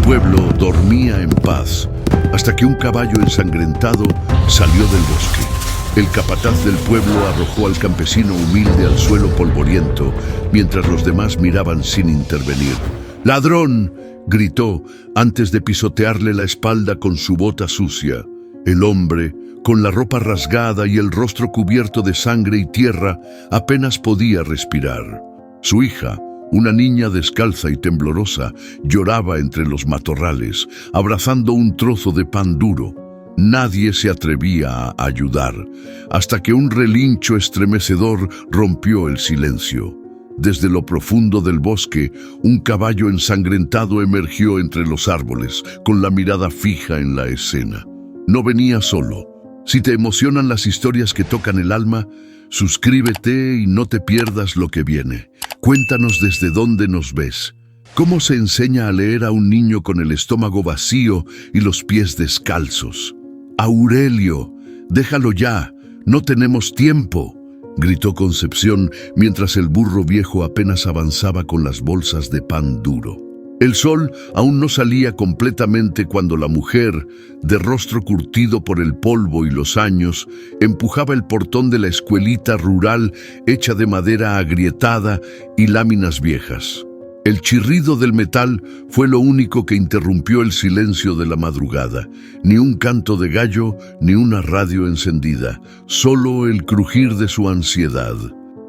pueblo dormía en paz, hasta que un caballo ensangrentado salió del bosque. El capataz del pueblo arrojó al campesino humilde al suelo polvoriento, mientras los demás miraban sin intervenir. ¡Ladrón!, gritó, antes de pisotearle la espalda con su bota sucia. El hombre, con la ropa rasgada y el rostro cubierto de sangre y tierra, apenas podía respirar. Su hija, una niña descalza y temblorosa, lloraba entre los matorrales, abrazando un trozo de pan duro. Nadie se atrevía a ayudar, hasta que un relincho estremecedor rompió el silencio. Desde lo profundo del bosque, un caballo ensangrentado emergió entre los árboles, con la mirada fija en la escena. No venía solo. Si te emocionan las historias que tocan el alma, suscríbete y no te pierdas lo que viene. Cuéntanos desde dónde nos ves. ¿Cómo se enseña a leer a un niño con el estómago vacío y los pies descalzos? ¡Aurelio, déjalo ya! ¡No tenemos tiempo!, gritó Concepción mientras el burro viejo apenas avanzaba con las bolsas de pan duro. El sol aún no salía completamente cuando la mujer, de rostro curtido por el polvo y los años, empujaba el portón de la escuelita rural hecha de madera agrietada y láminas viejas. El chirrido del metal fue lo único que interrumpió el silencio de la madrugada. Ni un canto de gallo, ni una radio encendida, solo el crujir de su ansiedad.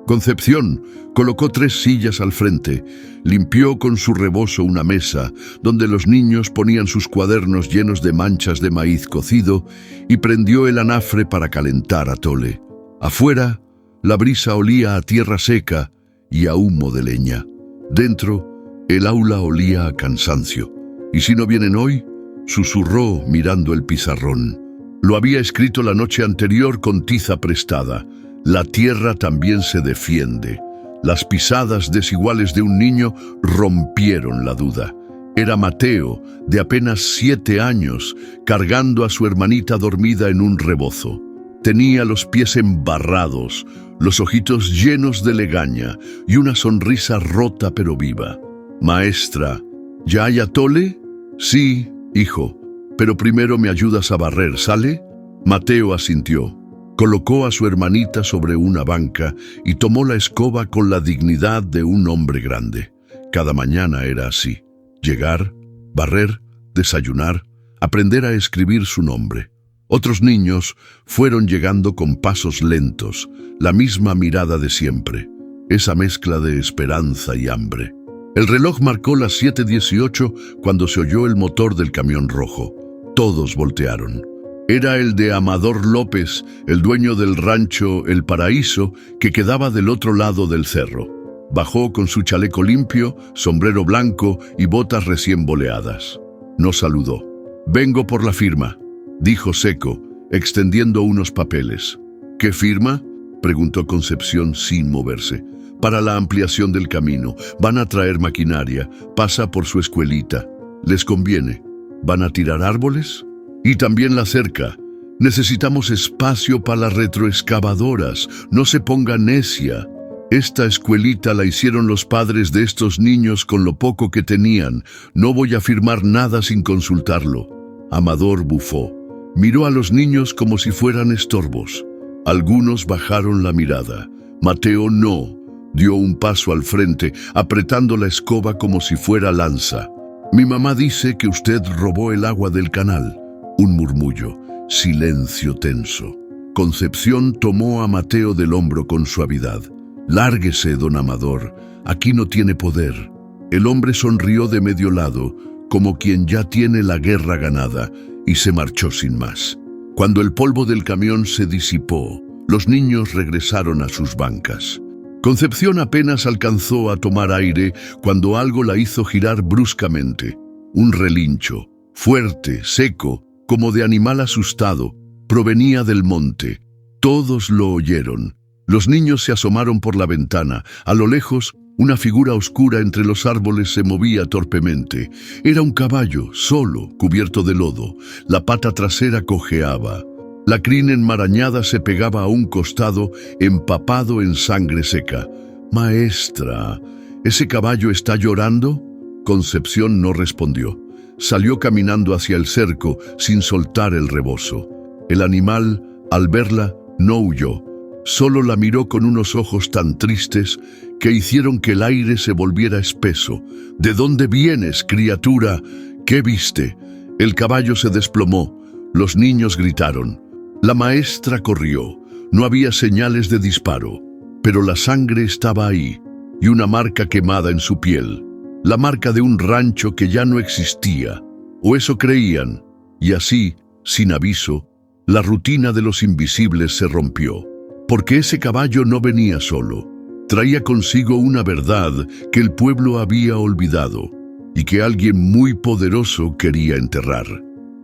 Concepción colocó 3 sillas al frente, limpió con su rebozo una mesa donde los niños ponían sus cuadernos llenos de manchas de maíz cocido y prendió el anafre para calentar atole. Afuera, la brisa olía a tierra seca y a humo de leña. Dentro, el aula olía a cansancio. «¿Y si no vienen hoy?», susurró mirando el pizarrón. Lo había escrito la noche anterior con tiza prestada. La tierra también se defiende. Las pisadas desiguales de un niño rompieron la duda. Era Mateo, de apenas 7 años, cargando a su hermanita dormida en un rebozo. Tenía los pies embarrados, los ojitos llenos de legaña y una sonrisa rota pero viva. «Maestra, ¿ya hay atole?». «Sí, hijo, pero primero me ayudas a barrer, ¿sale?». Mateo asintió. Colocó a su hermanita sobre una banca y tomó la escoba con la dignidad de un hombre grande. Cada mañana era así: llegar, barrer, desayunar, aprender a escribir su nombre. Otros niños fueron llegando con pasos lentos, la misma mirada de siempre, esa mezcla de esperanza y hambre. El reloj marcó las 7:18 cuando se oyó el motor del camión rojo. Todos voltearon. Era el de Amador López, el dueño del rancho El Paraíso, que quedaba del otro lado del cerro. Bajó con su chaleco limpio, sombrero blanco y botas recién boleadas. Nos saludó. «Vengo por la firma», dijo seco, extendiendo unos papeles. «¿Qué firma?», preguntó Concepción sin moverse. «Para la ampliación del camino. Van a traer maquinaria. Pasa por su escuelita. Les conviene. ¿Van a tirar árboles?». «Y también la cerca. Necesitamos espacio para las retroexcavadoras. No se ponga necia. Esta escuelita la hicieron los padres de estos niños con lo poco que tenían. No voy a firmar nada sin consultarlo». Amador bufó. Miró a los niños como si fueran estorbos. Algunos bajaron la mirada. Mateo no. Dio un paso al frente, apretando la escoba como si fuera lanza. «Mi mamá dice que usted robó el agua del canal». Un murmullo, silencio tenso. Concepción tomó a Mateo del hombro con suavidad. «Lárguese, don Amador, aquí no tiene poder». El hombre sonrió de medio lado, como quien ya tiene la guerra ganada, y se marchó sin más. Cuando el polvo del camión se disipó, los niños regresaron a sus bancas. Concepción apenas alcanzó a tomar aire cuando algo la hizo girar bruscamente. Un relincho, fuerte, seco, como de animal asustado, provenía del monte. Todos lo oyeron. Los niños se asomaron por la ventana. A lo lejos, una figura oscura entre los árboles se movía torpemente. Era un caballo, solo, cubierto de lodo. La pata trasera cojeaba. La crin enmarañada se pegaba a un costado, empapado en sangre seca. «Maestra, ¿ese caballo está llorando?». Concepción no respondió. salió caminando hacia el cerco sin soltar el rebozo. El animal, al verla, no huyó. Solo la miró con unos ojos tan tristes que hicieron que el aire se volviera espeso. ¿De dónde vienes, criatura? ¿Qué viste? El caballo se desplomó. Los niños gritaron. La maestra corrió. No había señales de disparo, pero la sangre estaba ahí, y una marca quemada en su piel. La marca de un rancho que ya no existía, o eso creían, y así, sin aviso, la rutina de los invisibles se rompió. Porque ese caballo no venía solo, traía consigo una verdad que el pueblo había olvidado, y que alguien muy poderoso quería enterrar.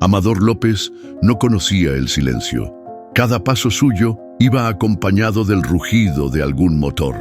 Amador López no conocía el silencio. Cada paso suyo iba acompañado del rugido de algún motor,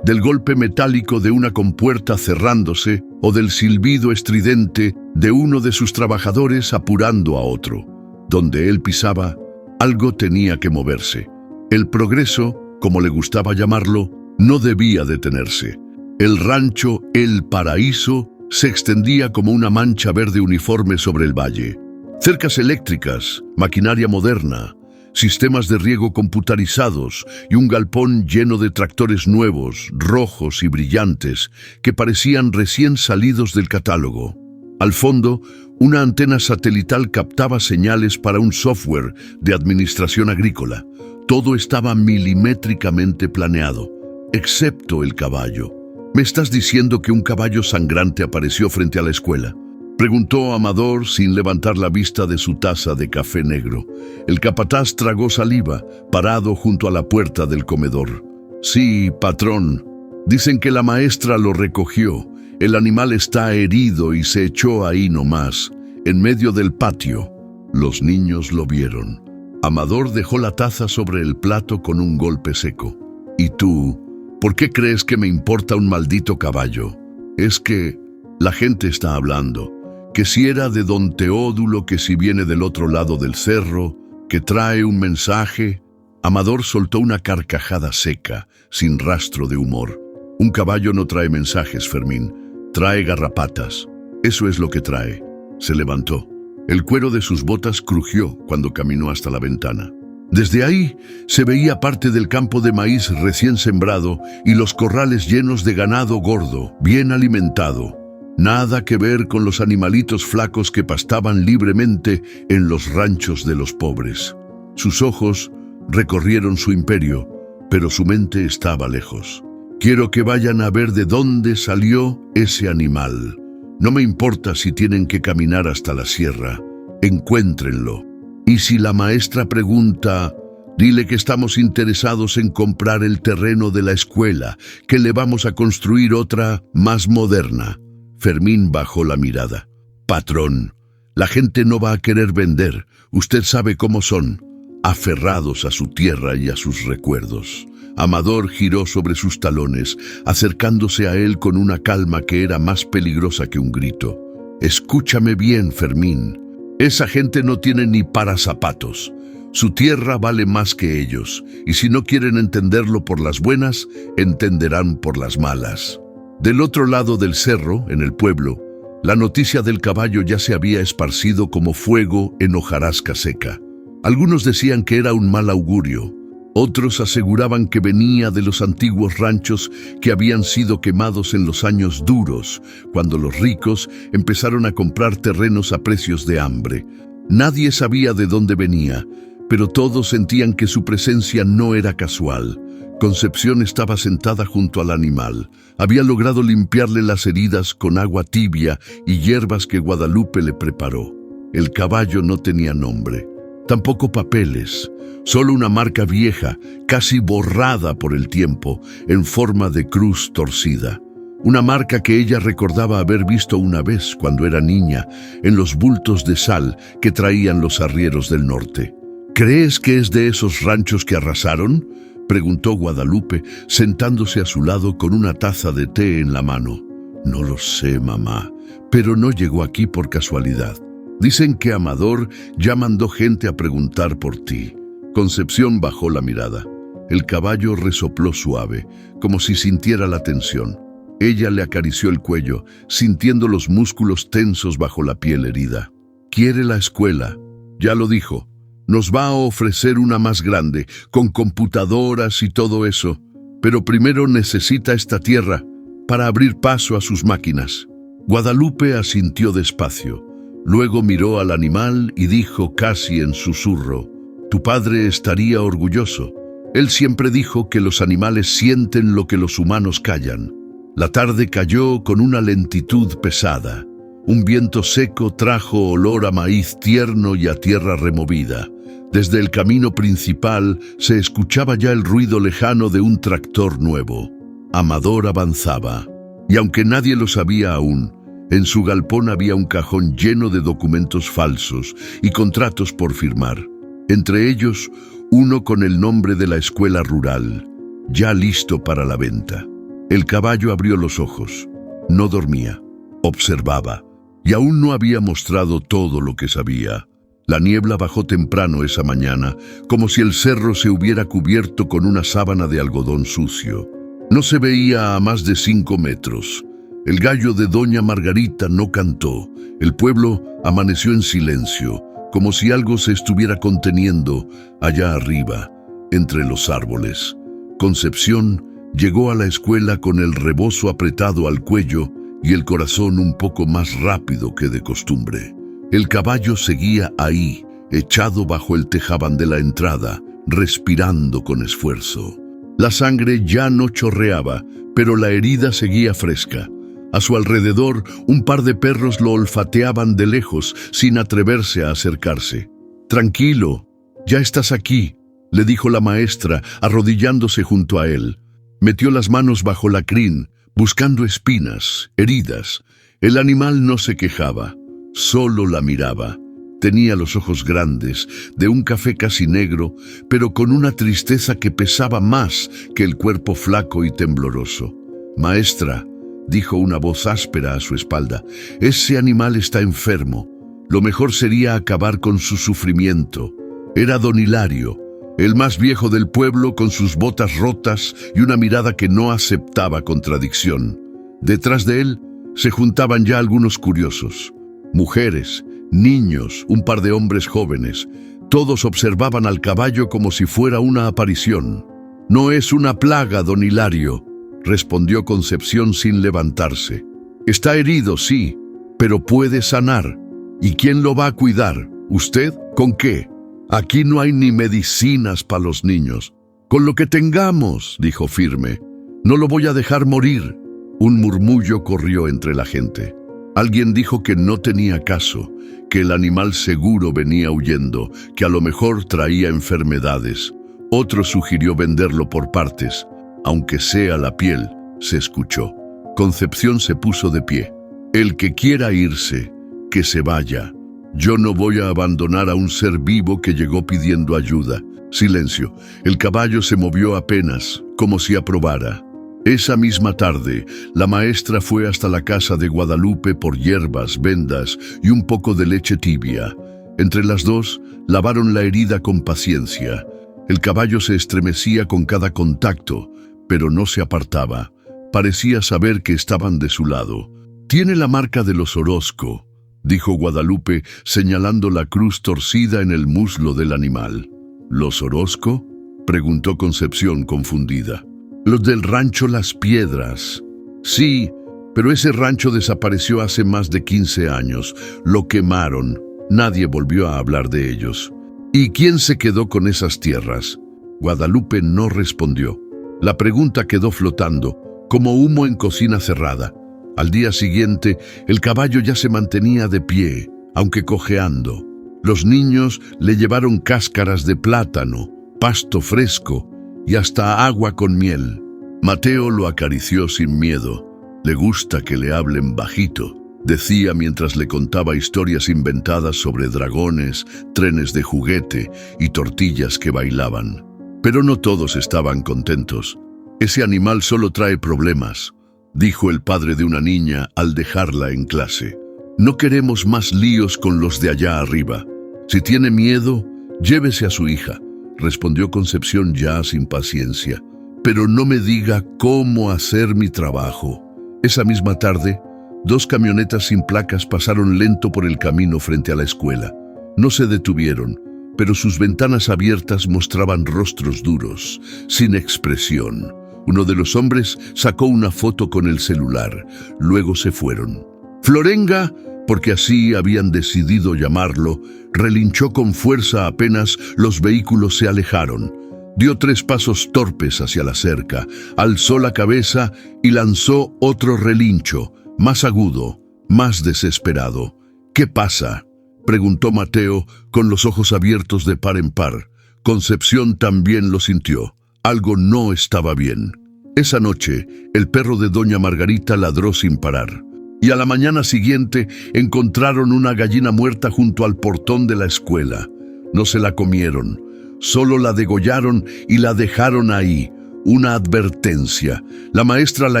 del golpe metálico de una compuerta cerrándose o del silbido estridente de uno de sus trabajadores apurando a otro. Donde él pisaba, algo tenía que moverse. El progreso, como le gustaba llamarlo, no debía detenerse. El rancho El Paraíso se extendía como una mancha verde uniforme sobre el valle. Cercas eléctricas, maquinaria moderna, sistemas de riego computarizados y un galpón lleno de tractores nuevos, rojos y brillantes, que parecían recién salidos del catálogo. Al fondo, una antena satelital captaba señales para un software de administración agrícola. Todo estaba milimétricamente planeado, excepto el caballo. ¿Me estás diciendo que un caballo sangrante apareció frente a la escuela?, preguntó Amador sin levantar la vista de su taza de café negro. El capataz tragó saliva, parado junto a la puerta del comedor. Sí, patrón. Dicen que la maestra lo recogió. El animal está herido y se echó ahí nomás, en medio del patio. Los niños lo vieron. Amador dejó la taza sobre el plato con un golpe seco. ¿Y tú? ¿Por qué crees que me importa un maldito caballo? Es que la gente está hablando. Que si era de don Teodulo, que si viene del otro lado del cerro, que trae un mensaje. Amador soltó una carcajada seca, sin rastro de humor. Un caballo no trae mensajes, Fermín. Trae garrapatas. Eso es lo que trae. Se levantó. El cuero de sus botas crujió cuando caminó hasta la ventana. Desde ahí se veía parte del campo de maíz recién sembrado y los corrales llenos de ganado gordo, bien alimentado. Nada que ver con los animalitos flacos que pastaban libremente en los ranchos de los pobres. Sus ojos recorrieron su imperio, pero su mente estaba lejos. Quiero que vayan a ver de dónde salió ese animal. No me importa si tienen que caminar hasta la sierra. Encuéntrenlo. Y si la maestra pregunta, dile que estamos interesados en comprar el terreno de la escuela, que le vamos a construir otra más moderna. Fermín bajó la mirada. Patrón, la gente no va a querer vender. Usted sabe cómo son, aferrados a su tierra y a sus recuerdos. Amador giró sobre sus talones, acercándose a él con una calma que era más peligrosa que un grito. Escúchame bien, Fermín. Esa gente no tiene ni para zapatos. Su tierra vale más que ellos, y si no quieren entenderlo por las buenas, entenderán por las malas. Del otro lado del cerro, en el pueblo, la noticia del caballo ya se había esparcido como fuego en hojarasca seca. Algunos decían que era un mal augurio. Otros aseguraban que venía de los antiguos ranchos que habían sido quemados en los años duros, cuando los ricos empezaron a comprar terrenos a precios de hambre. Nadie sabía de dónde venía, pero todos sentían que su presencia no era casual. Concepción estaba sentada junto al animal. Había logrado limpiarle las heridas con agua tibia y hierbas que Guadalupe le preparó. El caballo no tenía nombre, tampoco papeles, solo una marca vieja, casi borrada por el tiempo, en forma de cruz torcida. Una marca que ella recordaba haber visto una vez cuando era niña, en los bultos de sal que traían los arrieros del norte. ¿Crees que es de esos ranchos que arrasaron?, preguntó Guadalupe, sentándose a su lado con una taza de té en la mano. No lo sé, mamá, pero no llegó aquí por casualidad. Dicen que Amador ya mandó gente a preguntar por ti. Concepción bajó la mirada. El caballo resopló suave, como si sintiera la tensión. Ella le acarició el cuello, sintiendo los músculos tensos bajo la piel herida. Quiere la escuela, ya lo dijo. Nos va a ofrecer una más grande, con computadoras y todo eso. Pero primero necesita esta tierra para abrir paso a sus máquinas. Guadalupe asintió despacio. Luego miró al animal y dijo casi en susurro: «Tu padre estaría orgulloso. Él siempre dijo que los animales sienten lo que los humanos callan». La tarde cayó con una lentitud pesada. Un viento seco trajo olor a maíz tierno y a tierra removida. Desde el camino principal se escuchaba ya el ruido lejano de un tractor nuevo. Amador avanzaba, y aunque nadie lo sabía aún, en su galpón había un cajón lleno de documentos falsos y contratos por firmar. Entre ellos, uno con el nombre de la escuela rural, ya listo para la venta. El caballo abrió los ojos. No dormía, observaba, y aún no había mostrado todo lo que sabía. La niebla bajó temprano esa mañana, como si el cerro se hubiera cubierto con una sábana de algodón sucio. No se veía a más de 5 metros. El gallo de doña Margarita no cantó. El pueblo amaneció en silencio, como si algo se estuviera conteniendo allá arriba, entre los árboles. Concepción llegó a la escuela con el rebozo apretado al cuello y el corazón un poco más rápido que de costumbre. El caballo seguía ahí, echado bajo el tejabán de la entrada, respirando con esfuerzo. La sangre ya no chorreaba, pero la herida seguía fresca. A su alrededor, un par de perros lo olfateaban de lejos, sin atreverse a acercarse. «Tranquilo, ya estás aquí», le dijo la maestra, arrodillándose junto a él. Metió las manos bajo la crin, buscando espinas, heridas. El animal no se quejaba, solo la miraba. Tenía los ojos grandes, de un café casi negro, pero con una tristeza que pesaba más que el cuerpo flaco y tembloroso. «Maestra», dijo una voz áspera a su espalda, «ese animal está enfermo. Lo mejor sería acabar con su sufrimiento». Era don Hilario, el más viejo del pueblo, con sus botas rotas y una mirada que no aceptaba contradicción. Detrás de él se juntaban ya algunos curiosos. Mujeres, niños, un par de hombres jóvenes. Todos observaban al caballo como si fuera una aparición. «No es una plaga, don Hilario», respondió Concepción sin levantarse. «Está herido, sí, pero puede sanar. ¿Y quién lo va a cuidar? ¿Usted? ¿Con qué? Aquí no hay ni medicinas para los niños». «Con lo que tengamos», dijo firme. «No lo voy a dejar morir». Un murmullo corrió entre la gente. Alguien dijo que no tenía caso, que el animal seguro venía huyendo, que a lo mejor traía enfermedades. Otro sugirió venderlo por partes. «Aunque sea la piel», se escuchó. Concepción se puso de pie. «El que quiera irse, que se vaya. Yo no voy a abandonar a un ser vivo que llegó pidiendo ayuda». Silencio. El caballo se movió apenas, como si aprobara. Esa misma tarde, la maestra fue hasta la casa de Guadalupe por hierbas, vendas y un poco de leche tibia. Entre las dos, lavaron la herida con paciencia. El caballo se estremecía con cada contacto, pero no se apartaba. Parecía saber que estaban de su lado. «Tiene la marca de los Orozco», dijo Guadalupe, señalando la cruz torcida en el muslo del animal. «¿Los Orozco?», preguntó Concepción confundida. «Los del rancho Las Piedras». «Sí, pero ese rancho desapareció hace más de 15 años. Lo quemaron. Nadie volvió a hablar de ellos». «¿Y quién se quedó con esas tierras?». Guadalupe no respondió. La pregunta quedó flotando, como humo en cocina cerrada. Al día siguiente, el caballo ya se mantenía de pie, aunque cojeando. Los niños le llevaron cáscaras de plátano, pasto fresco y hasta agua con miel. Mateo lo acarició sin miedo. «Le gusta que le hablen bajito», decía mientras le contaba historias inventadas sobre dragones, trenes de juguete y tortillas que bailaban. Pero no todos estaban contentos. «Ese animal solo trae problemas», dijo el padre de una niña al dejarla en clase. «No queremos más líos con los de allá arriba. Si tiene miedo, llévese a su hija», respondió Concepción ya sin paciencia. «Pero no me diga cómo hacer mi trabajo». Esa misma tarde, 2 camionetas sin placas pasaron lento por el camino frente a la escuela. No se detuvieron, pero sus ventanas abiertas mostraban rostros duros, sin expresión. Uno de los hombres sacó una foto con el celular. Luego se fueron. Florenga, porque así habían decidido llamarlo, relinchó con fuerza apenas los vehículos se alejaron. Dio 3 pasos torpes hacia la cerca, alzó la cabeza y lanzó otro relincho, más agudo, más desesperado. ¿Qué pasa?, preguntó Mateo con los ojos abiertos de par en par. Concepción también lo sintió. Algo no estaba bien. Esa noche, el perro de doña Margarita ladró sin parar. Y a la mañana siguiente encontraron una gallina muerta junto al portón de la escuela. No se la comieron, solo la degollaron y la dejaron ahí. Una advertencia. La maestra la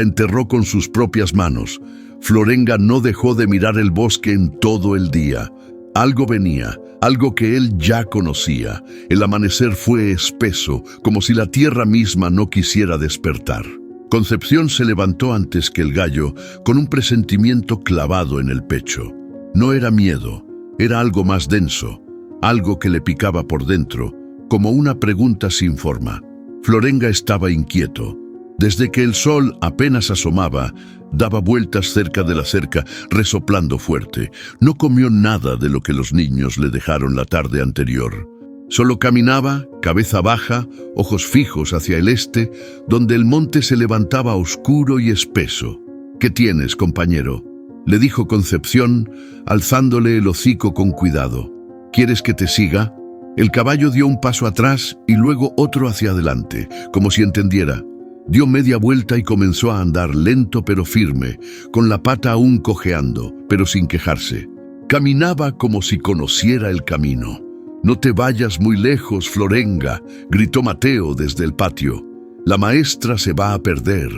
enterró con sus propias manos. Florenga no dejó de mirar el bosque en todo el día. Algo venía, algo que él ya conocía. El amanecer fue espeso, como si la tierra misma no quisiera despertar. Concepción se levantó antes que el gallo, con un presentimiento clavado en el pecho. No era miedo, era algo más denso, algo que le picaba por dentro, como una pregunta sin forma. Florenga estaba inquieto. Desde que el sol apenas asomaba, daba vueltas cerca de la cerca, resoplando fuerte. No comió nada de lo que los niños le dejaron la tarde anterior. Solo caminaba, cabeza baja, ojos fijos hacia el este, donde el monte se levantaba oscuro y espeso. «¿Qué tienes, compañero?», le dijo Concepción, alzándole el hocico con cuidado. «¿Quieres que te siga?». El caballo dio un paso atrás y luego otro hacia adelante, como si entendiera. Dio media vuelta y comenzó a andar lento pero firme, con la pata aún cojeando, pero sin quejarse. Caminaba como si conociera el camino. «No te vayas muy lejos, Florenga», gritó Mateo desde el patio. «La maestra se va a perder».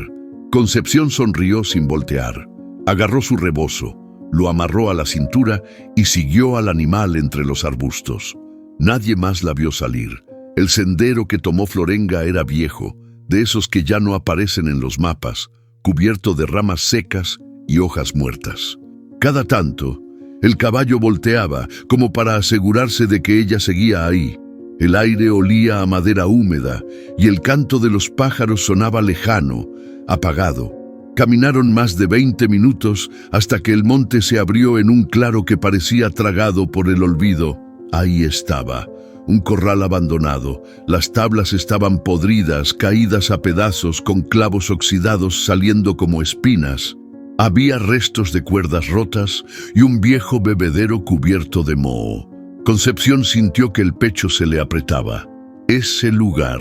Concepción sonrió sin voltear. Agarró su rebozo, lo amarró a la cintura y siguió al animal entre los arbustos. Nadie más la vio salir. El sendero que tomó Florenga era viejo, de esos que ya no aparecen en los mapas, cubierto de ramas secas y hojas muertas. Cada tanto, el caballo volteaba, como para asegurarse de que ella seguía ahí. El aire olía a madera húmeda y el canto de los pájaros sonaba lejano, apagado. Caminaron más de 20 minutos hasta que el monte se abrió en un claro que parecía tragado por el olvido. Ahí estaba, un corral abandonado. Las tablas estaban podridas, caídas a pedazos con clavos oxidados saliendo como espinas. Había restos de cuerdas rotas y un viejo bebedero cubierto de moho. Concepción sintió que el pecho se le apretaba. Ese lugar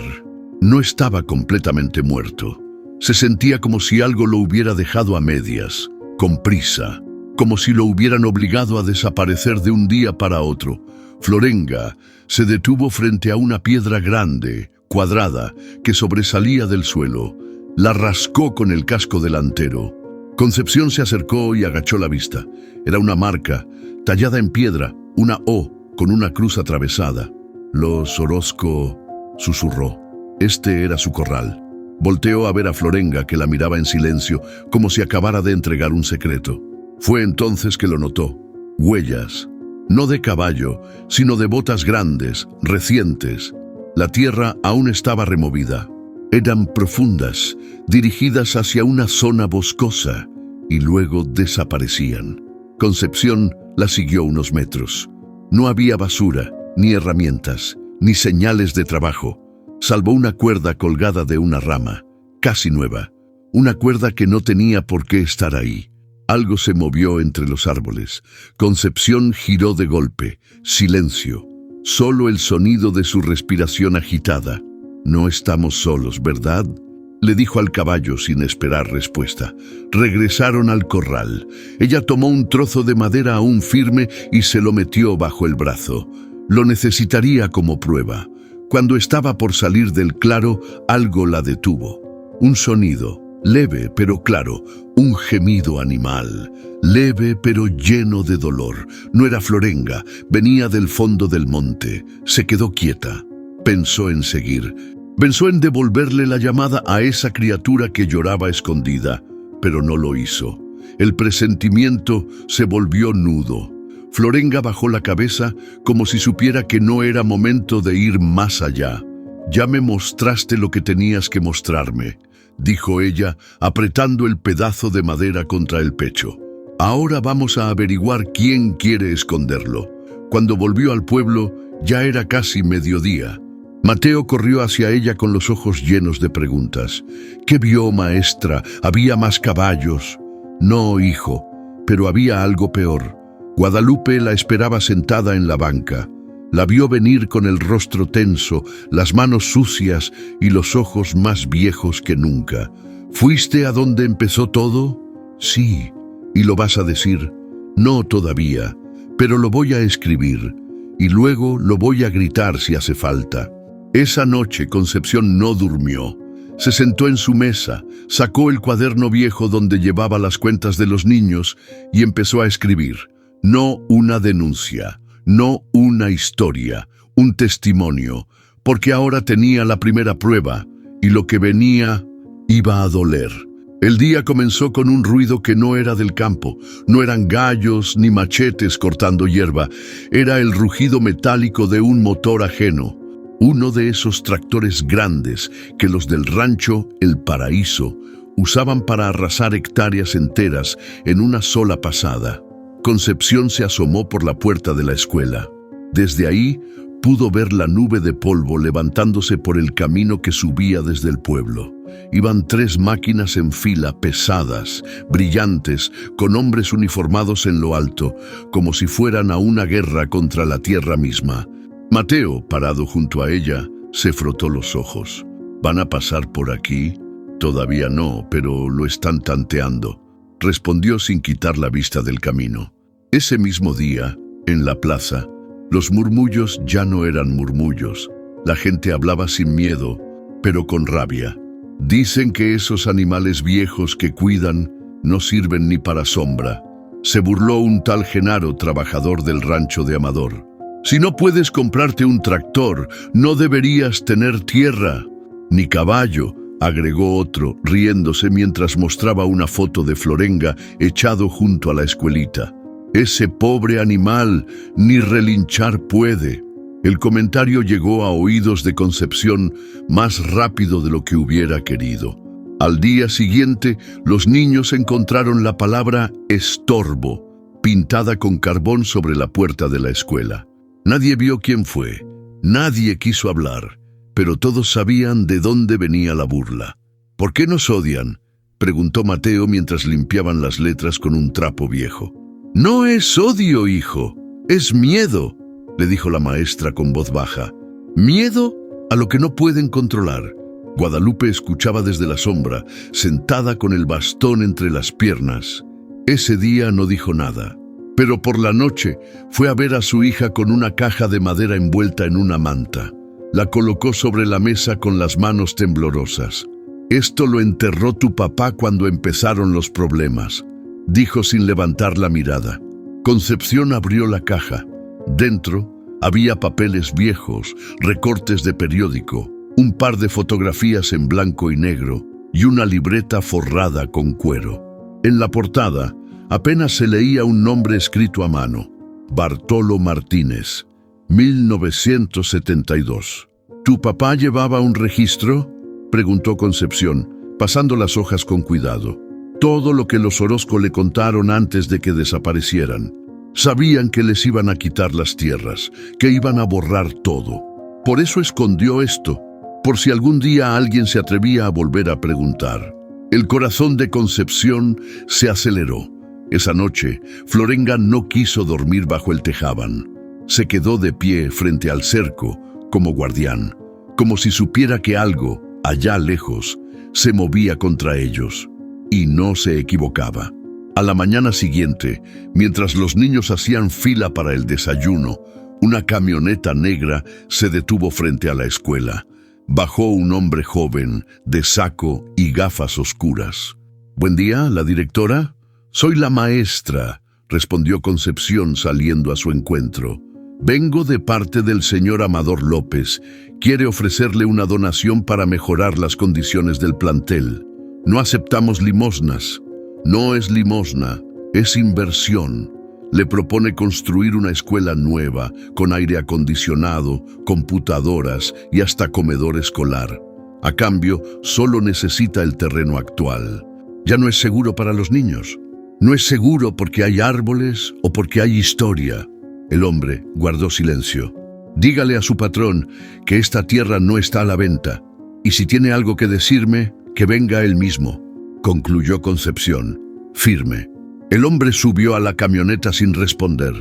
no estaba completamente muerto. Se sentía como si algo lo hubiera dejado a medias, con prisa, como si lo hubieran obligado a desaparecer de un día para otro. Florenga se detuvo frente a una piedra grande, cuadrada, que sobresalía del suelo. La rascó con el casco delantero. Concepción se acercó y agachó la vista. Era una marca, tallada en piedra, una O, con una cruz atravesada. «Los Orozco», susurró. Este era su corral. Volteó a ver a Florenga, que la miraba en silencio, como si acabara de entregar un secreto. Fue entonces que lo notó. Huellas. No de caballo, sino de botas grandes, recientes. La tierra aún estaba removida. Eran profundas, dirigidas hacia una zona boscosa, y luego desaparecían. Concepción la siguió unos metros. No había basura, ni herramientas, ni señales de trabajo, salvo una cuerda colgada de una rama, casi nueva. Una cuerda que no tenía por qué estar ahí. Algo se movió entre los árboles. Concepción giró de golpe. Silencio. Solo el sonido de su respiración agitada. «No estamos solos, ¿verdad?», le dijo al caballo sin esperar respuesta. Regresaron al corral. Ella tomó un trozo de madera aún firme y se lo metió bajo el brazo. Lo necesitaría como prueba. Cuando estaba por salir del claro, algo la detuvo. Un sonido, leve pero claro, un gemido animal, leve pero lleno de dolor. No era Florenga, venía del fondo del monte. Se quedó quieta. Pensó en seguir. Pensó en devolverle la llamada a esa criatura que lloraba escondida. pero no lo hizo. El presentimiento se volvió nudo. Florenga bajó la cabeza como si supiera que no era momento de ir más allá. «Ya me mostraste lo que tenías que mostrarme», dijo ella, apretando el pedazo de madera contra el pecho. «Ahora vamos a averiguar quién quiere esconderlo». Cuando volvió al pueblo, ya era casi mediodía. Mateo corrió hacia ella con los ojos llenos de preguntas. «¿Qué vio, maestra? ¿Había más caballos?» «No, hijo, pero había algo peor». Guadalupe la esperaba sentada en la banca. La vio venir con el rostro tenso, las manos sucias y los ojos más viejos que nunca. «¿Fuiste a donde empezó todo?» «Sí». «¿Y lo vas a decir?» «No todavía, pero lo voy a escribir, y luego lo voy a gritar si hace falta». Esa noche Concepción no durmió. Se sentó en su mesa, sacó el cuaderno viejo donde llevaba las cuentas de los niños y empezó a escribir. No una denuncia, no una historia, un testimonio, porque ahora tenía la primera prueba y lo que venía iba a doler. El día comenzó con un ruido que no era del campo, no eran gallos ni machetes cortando hierba, era el rugido metálico de un motor ajeno. Uno de esos tractores grandes que los del rancho El Paraíso usaban para arrasar hectáreas enteras en una sola pasada. Concepción se asomó por la puerta de la escuela. Desde ahí pudo ver la nube de polvo levantándose por el camino que subía desde el pueblo. Iban 3 máquinas en fila, pesadas, brillantes, con hombres uniformados en lo alto, como si fueran a una guerra contra la tierra misma. Mateo, parado junto a ella, se frotó los ojos. «¿Van a pasar por aquí?» «Todavía no, pero lo están tanteando», respondió sin quitar la vista del camino. Ese mismo día, en la plaza, los murmullos ya no eran murmullos. La gente hablaba sin miedo, pero con rabia. «Dicen que esos animales viejos que cuidan no sirven ni para sombra», se burló un tal Genaro, trabajador del rancho de Amador. «Si no puedes comprarte un tractor, no deberías tener tierra, ni caballo», agregó otro, riéndose mientras mostraba una foto de Florenga echado junto a la escuelita. «Ese pobre animal ni relinchar puede». El comentario llegó a oídos de Concepción más rápido de lo que hubiera querido. Al día siguiente, los niños encontraron la palabra estorbo, pintada con carbón sobre la puerta de la escuela. Nadie vio quién fue, nadie quiso hablar, pero todos sabían de dónde venía la burla. «¿Por qué nos odian?», preguntó Mateo mientras limpiaban las letras con un trapo viejo. «No es odio, hijo, es miedo», le dijo la maestra con voz baja. «Miedo a lo que no pueden controlar». Guadalupe escuchaba desde la sombra, sentada con el bastón entre las piernas. Ese día no dijo nada. Pero por la noche fue a ver a su hija con una caja de madera envuelta en una manta. La colocó sobre la mesa con las manos temblorosas. «Esto lo enterró tu papá cuando empezaron los problemas», dijo sin levantar la mirada. Concepción abrió la caja. Dentro había papeles viejos, recortes de periódico, un par de fotografías en blanco y negro y una libreta forrada con cuero. En la portada apenas se leía un nombre escrito a mano: Bartolo Martínez, 1972. ¿Tu papá llevaba un registro?, preguntó Concepción, pasando las hojas con cuidado. Todo lo que los Orozco le contaron antes de que desaparecieran. Sabían que les iban a quitar las tierras, que iban a borrar todo. Por eso escondió esto, por si algún día alguien se atrevía a volver a preguntar. El corazón de Concepción se aceleró. Esa noche, Florenga no quiso dormir bajo el tejaban. Se quedó de pie frente al cerco, como guardián, como si supiera que algo, allá lejos, se movía contra ellos. Y no se equivocaba. A la mañana siguiente, mientras los niños hacían fila para el desayuno, una camioneta negra se detuvo frente a la escuela. Bajó un hombre joven, de saco y gafas oscuras. «Buen día, ¿la directora?» «Soy la maestra», respondió Concepción saliendo a su encuentro. «Vengo de parte del señor Amador López. Quiere ofrecerle una donación para mejorar las condiciones del plantel. No aceptamos limosnas», No es limosna, es inversión. Le propone construir una escuela nueva, con aire acondicionado, computadoras y hasta comedor escolar. A cambio, solo necesita el terreno actual. Ya no es seguro para los niños. No es seguro porque hay árboles o porque hay historia. El hombre guardó silencio. Dígale a su patrón que esta tierra no está a la venta, y si tiene algo que decirme, que venga él mismo, concluyó Concepción, firme. El hombre subió a la camioneta sin responder.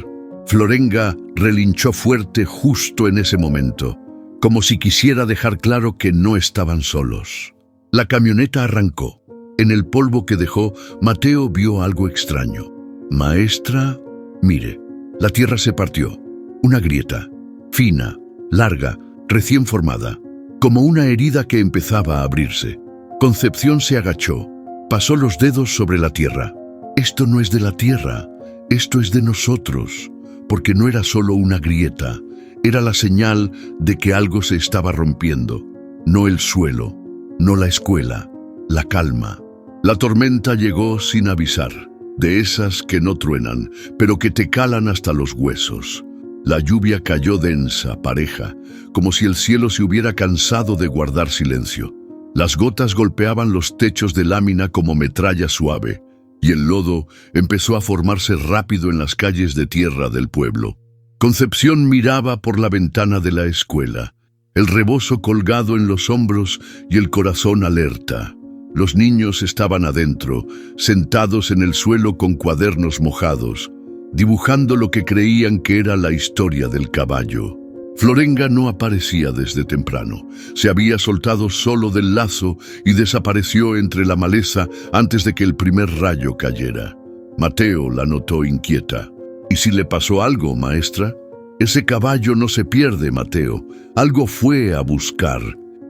Florenga relinchó fuerte justo en ese momento, como si quisiera dejar claro que no estaban solos. La camioneta arrancó. En el polvo que dejó, Mateo vio algo extraño. Maestra, mire, la tierra se partió. Una grieta, fina, larga, recién formada, como una herida que empezaba a abrirse. Concepción se agachó, pasó los dedos sobre la tierra. Esto no es de la tierra, esto es de nosotros, porque no era solo una grieta, era la señal de que algo se estaba rompiendo. No el suelo, no la escuela, la calma. La tormenta llegó sin avisar, de esas que no truenan, pero que te calan hasta los huesos. La lluvia cayó densa, pareja, como si el cielo se hubiera cansado de guardar silencio. Las gotas golpeaban los techos de lámina como metralla suave, y el lodo empezó a formarse rápido en las calles de tierra del pueblo. Concepción miraba por la ventana de la escuela, el rebozo colgado en los hombros y el corazón alerta. Los niños estaban adentro, sentados en el suelo con cuadernos mojados, dibujando lo que creían que era la historia del caballo. Florenga no aparecía desde temprano. Se había soltado solo del lazo y desapareció entre la maleza antes de que el primer rayo cayera. Mateo la notó inquieta. ¿Y si le pasó algo, maestra? Ese caballo no se pierde, Mateo. Algo fue a buscar.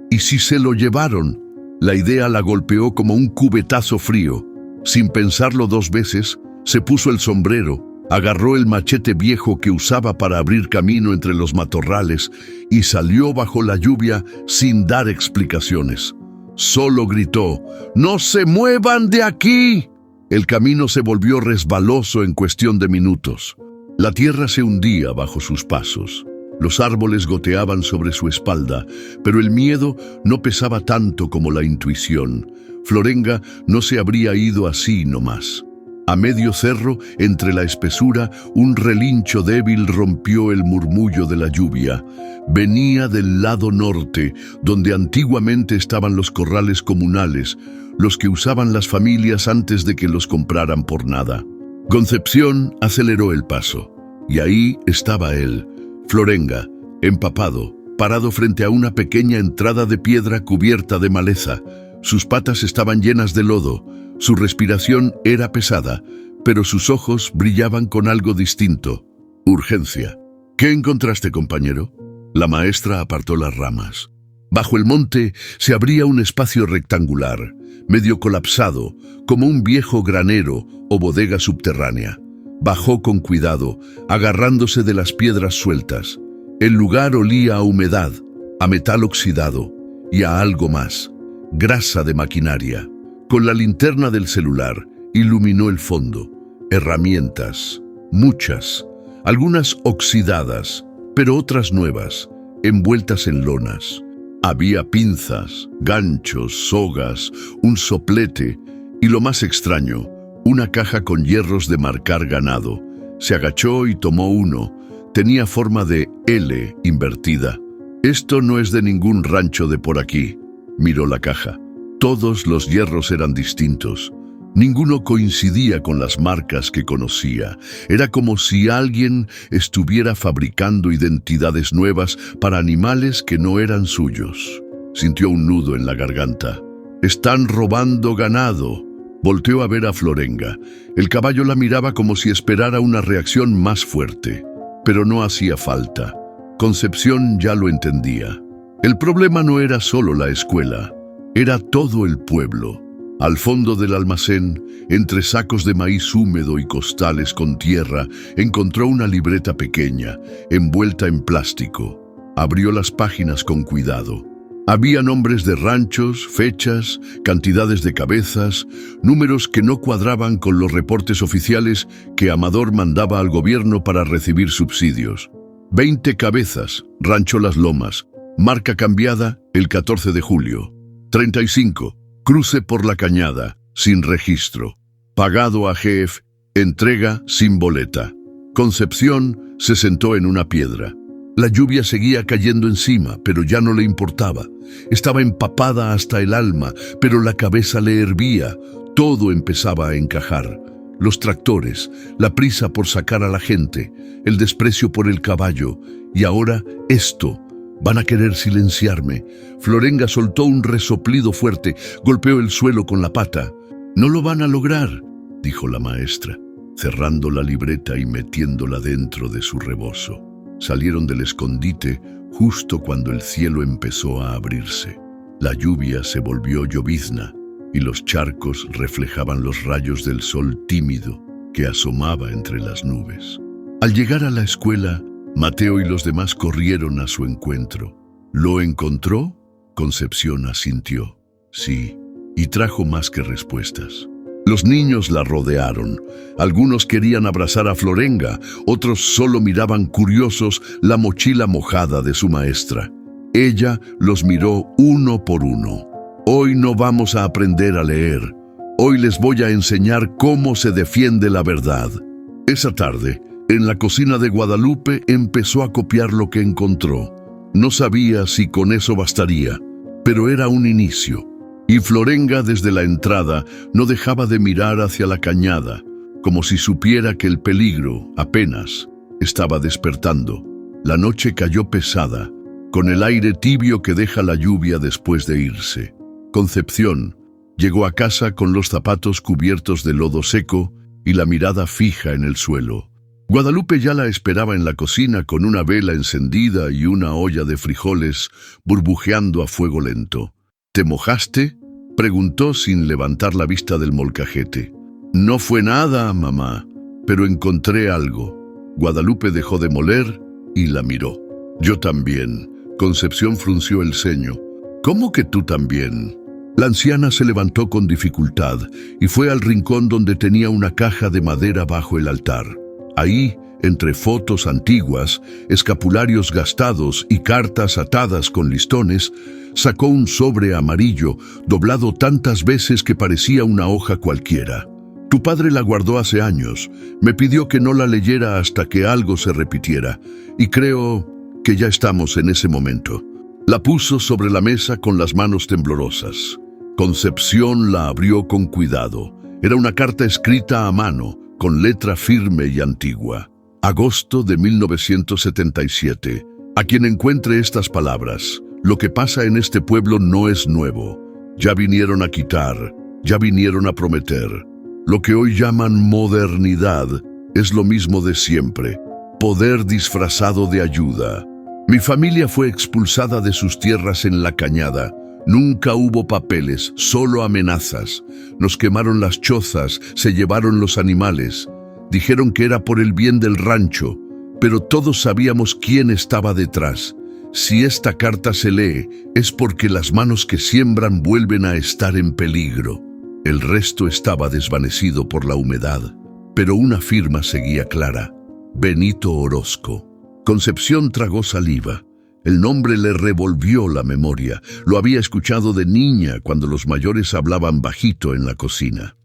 ¿Y si se lo llevaron? La idea la golpeó como un cubetazo frío. Sin pensarlo dos veces, se puso el sombrero, agarró el machete viejo que usaba para abrir camino entre los matorrales y salió bajo la lluvia sin dar explicaciones. Solo gritó, ¡No se muevan de aquí! El camino se volvió resbaloso en cuestión de minutos. La tierra se hundía bajo sus pasos. Los árboles goteaban sobre su espalda, pero el miedo no pesaba tanto como la intuición. Florenga no se habría ido así nomás. A medio cerro, entre la espesura, un relincho débil rompió el murmullo de la lluvia. Venía del lado norte, donde antiguamente estaban los corrales comunales, los que usaban las familias antes de que los compraran por nada. Concepción aceleró el paso, y ahí estaba él, Florenga, empapado, parado frente a una pequeña entrada de piedra cubierta de maleza. Sus patas estaban llenas de lodo. Su respiración era pesada, pero sus ojos brillaban con algo distinto. Urgencia. ¿Qué encontraste, compañero? La maestra apartó las ramas. Bajo el monte se abría un espacio rectangular, medio colapsado, como un viejo granero o bodega subterránea. Bajó con cuidado, agarrándose de las piedras sueltas. El lugar olía a humedad, a metal oxidado y a algo más, grasa de maquinaria. Con la linterna del celular, iluminó el fondo. Herramientas, muchas, algunas oxidadas, pero otras nuevas, envueltas en lonas. Había pinzas, ganchos, sogas, un soplete y, lo más extraño, una caja con hierros de marcar ganado. Se agachó y tomó uno. Tenía forma de L invertida. Esto no es de ningún rancho de por aquí. Miró la caja. Todos los hierros eran distintos. Ninguno coincidía con las marcas que conocía. Era como si alguien estuviera fabricando identidades nuevas para animales que no eran suyos. Sintió un nudo en la garganta. «Están robando ganado». Volteó a ver a Florenga. El caballo la miraba como si esperara una reacción más fuerte. Pero no hacía falta. Concepción ya lo entendía. El problema no era solo la escuela. Era todo el pueblo. Al fondo del almacén, entre sacos de maíz húmedo y costales con tierra, encontró una libreta pequeña, envuelta en plástico. Abrió las páginas con cuidado. Había nombres de ranchos, fechas, cantidades de cabezas, números que no cuadraban con los reportes oficiales que Amador mandaba al gobierno para recibir subsidios. 20 cabezas, Rancho Las Lomas, marca cambiada el 14 de julio. 35, cruce por la Cañada, sin registro. Pagado a GF, entrega sin boleta. Concepción se sentó en una piedra. La lluvia seguía cayendo encima, pero ya no le importaba. Estaba empapada hasta el alma, pero la cabeza le hervía. Todo empezaba a encajar. Los tractores, la prisa por sacar a la gente, el desprecio por el caballo, y ahora esto. Van a querer silenciarme. Florenga soltó un resoplido fuerte, golpeó el suelo con la pata. «No lo van a lograr», dijo la maestra, cerrando la libreta y metiéndola dentro de su rebozo. Salieron del escondite justo cuando el cielo empezó a abrirse. La lluvia se volvió llovizna y los charcos reflejaban los rayos del sol tímido que asomaba entre las nubes. Al llegar a la escuela, Mateo y los demás corrieron a su encuentro. ¿Lo encontró? Concepción asintió. Sí, y trajo más que respuestas. Los niños la rodearon. Algunos querían abrazar a Florenga, otros solo miraban curiosos la mochila mojada de su maestra. Ella los miró uno por uno. Hoy no vamos a aprender a leer. Hoy les voy a enseñar cómo se defiende la verdad. Esa tarde, en la cocina de Guadalupe, empezó a copiar lo que encontró. No sabía si con eso bastaría, pero era un inicio. Y Florenga desde la entrada no dejaba de mirar hacia la cañada, como si supiera que el peligro, apenas, estaba despertando. La noche cayó pesada, con el aire tibio que deja la lluvia después de irse. Concepción llegó a casa con los zapatos cubiertos de lodo seco y la mirada fija en el suelo. Guadalupe ya la esperaba en la cocina con una vela encendida y una olla de frijoles burbujeando a fuego lento. ¿Te mojaste?, preguntó sin levantar la vista del molcajete. No fue nada, mamá, pero encontré algo. Guadalupe dejó de moler y la miró. Yo también. Concepción frunció el ceño. ¿Cómo que tú también? La anciana se levantó con dificultad y fue al rincón donde tenía una caja de madera bajo el altar. Ahí, entre fotos antiguas, escapularios gastados y cartas atadas con listones, sacó un sobre amarillo, doblado tantas veces que parecía una hoja cualquiera. Tu padre la guardó hace años. Me pidió que no la leyera hasta que algo se repitiera, y creo que ya estamos en ese momento. La puso sobre la mesa con las manos temblorosas. Concepción la abrió con cuidado. Era una carta escrita a mano, con letra firme y antigua. Agosto de 1977. A quien encuentre estas palabras: lo que pasa en este pueblo no es nuevo. Ya vinieron a quitar, ya vinieron a prometer. Lo que hoy llaman modernidad es lo mismo de siempre. Poder disfrazado de ayuda. Mi familia fue expulsada de sus tierras en la Cañada. Nunca hubo papeles, solo amenazas. Nos quemaron las chozas, se llevaron los animales. Dijeron que era por el bien del rancho, pero todos sabíamos quién estaba detrás. Si esta carta se lee, es porque las manos que siembran vuelven a estar en peligro. El resto estaba desvanecido por la humedad, pero una firma seguía clara: Benito Orozco. Concepción tragó saliva. El nombre le revolvió la memoria. Lo había escuchado de niña cuando los mayores hablaban bajito en la cocina.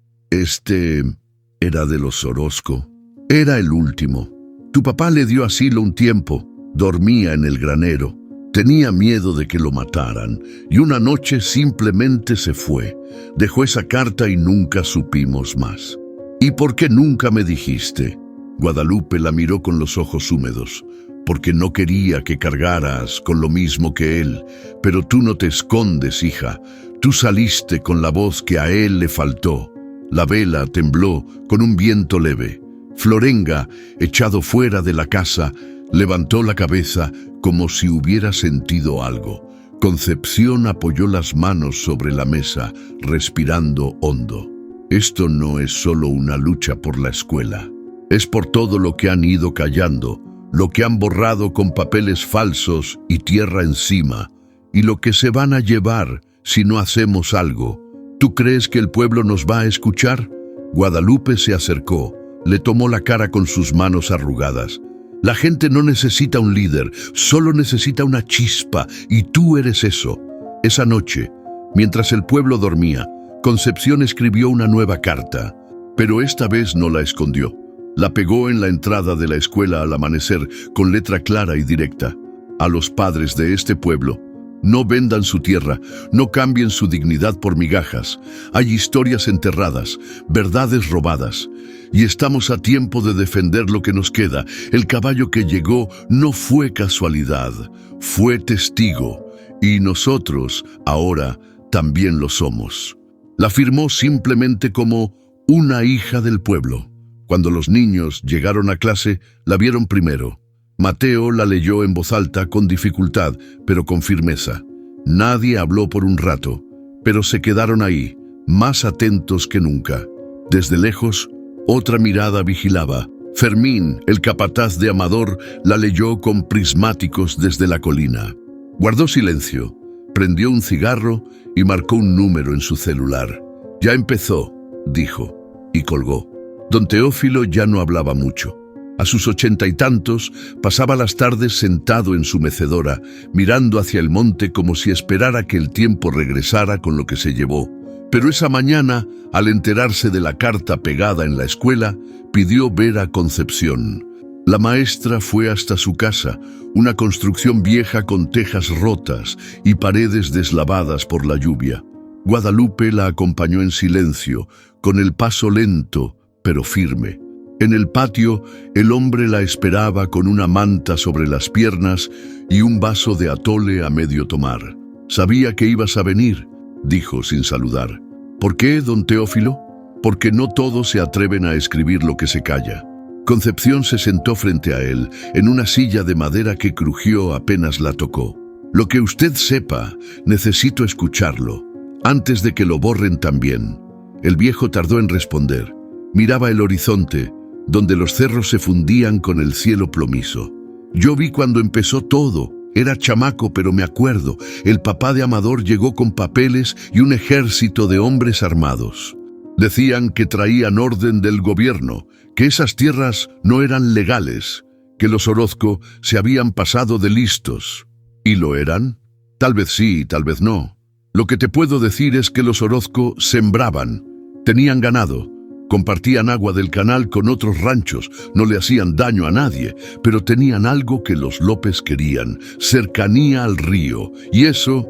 Era de los Orozco. Era el último. Tu papá le dio asilo un tiempo. Dormía en el granero. Tenía miedo de que lo mataran, y una noche simplemente se fue. Dejó esa carta y nunca supimos más. ¿Y por qué nunca me dijiste? Guadalupe la miró con los ojos húmedos. Porque no quería que cargaras con lo mismo que él. Pero tú no te escondes, hija. Tú saliste con la voz que a él le faltó. La vela tembló con un viento leve. Florenga, echado fuera de la casa, levantó la cabeza como si hubiera sentido algo. Concepción apoyó las manos sobre la mesa, respirando hondo. Esto no es solo una lucha por la escuela. Es por todo lo que han ido callando, lo que han borrado con papeles falsos y tierra encima. y lo que se van a llevar si no hacemos algo. ¿Tú crees que el pueblo nos va a escuchar? Guadalupe se acercó, le tomó la cara con sus manos arrugadas. La gente no necesita un líder, solo necesita una chispa, y tú eres eso. Esa noche, mientras el pueblo dormía, Concepción escribió una nueva carta, pero esta vez no la escondió. La pegó en la entrada de la escuela al amanecer con letra clara y directa. A los padres de este pueblo: no vendan su tierra, no cambien su dignidad por migajas. Hay historias enterradas, verdades robadas, y estamos a tiempo de defender lo que nos queda. El caballo que llegó no fue casualidad, fue testigo, y nosotros ahora también lo somos. La firmó simplemente como una hija del pueblo. Cuando los niños llegaron a clase, la vieron primero. Mateo la leyó en voz alta con dificultad, pero con firmeza. Nadie habló por un rato, pero se quedaron ahí, más atentos que nunca. Desde lejos, otra mirada vigilaba. Fermín, el capataz de Amador, la leyó con prismáticos desde la colina. Guardó silencio, prendió un cigarro y marcó un número en su celular. «Ya empezó», dijo, y colgó. Don Teófilo ya no hablaba mucho. A sus 80 y tantos, pasaba las tardes sentado en su mecedora, mirando hacia el monte como si esperara que el tiempo regresara con lo que se llevó. Pero esa mañana, al enterarse de la carta pegada en la escuela, pidió ver a Concepción. La maestra fue hasta su casa, una construcción vieja con tejas rotas y paredes deslavadas por la lluvia. Guadalupe la acompañó en silencio, con el paso lento, pero firme. En el patio, el hombre la esperaba con una manta sobre las piernas y un vaso de atole a medio tomar. «Sabía que ibas a venir», dijo sin saludar. «¿Por qué, don Teófilo?» «Porque no todos se atreven a escribir lo que se calla». Concepción se sentó frente a él, en una silla de madera que crujió apenas la tocó. «Lo que usted sepa, necesito escucharlo, antes de que lo borren también». El viejo tardó en responder. Miraba el horizonte, donde los cerros se fundían con el cielo plomizo. «Yo vi cuando empezó todo. Era chamaco, pero me acuerdo. El papá de Amador llegó con papeles y un ejército de hombres armados. Decían que traían orden del gobierno, que esas tierras no eran legales, que los Orozco se habían pasado de listos. ¿Y lo eran? Tal vez sí, tal vez no. Lo que te puedo decir es que los Orozco sembraban, tenían ganado, compartían agua del canal con otros ranchos, no le hacían daño a nadie, pero tenían algo que los López querían: cercanía al río, y eso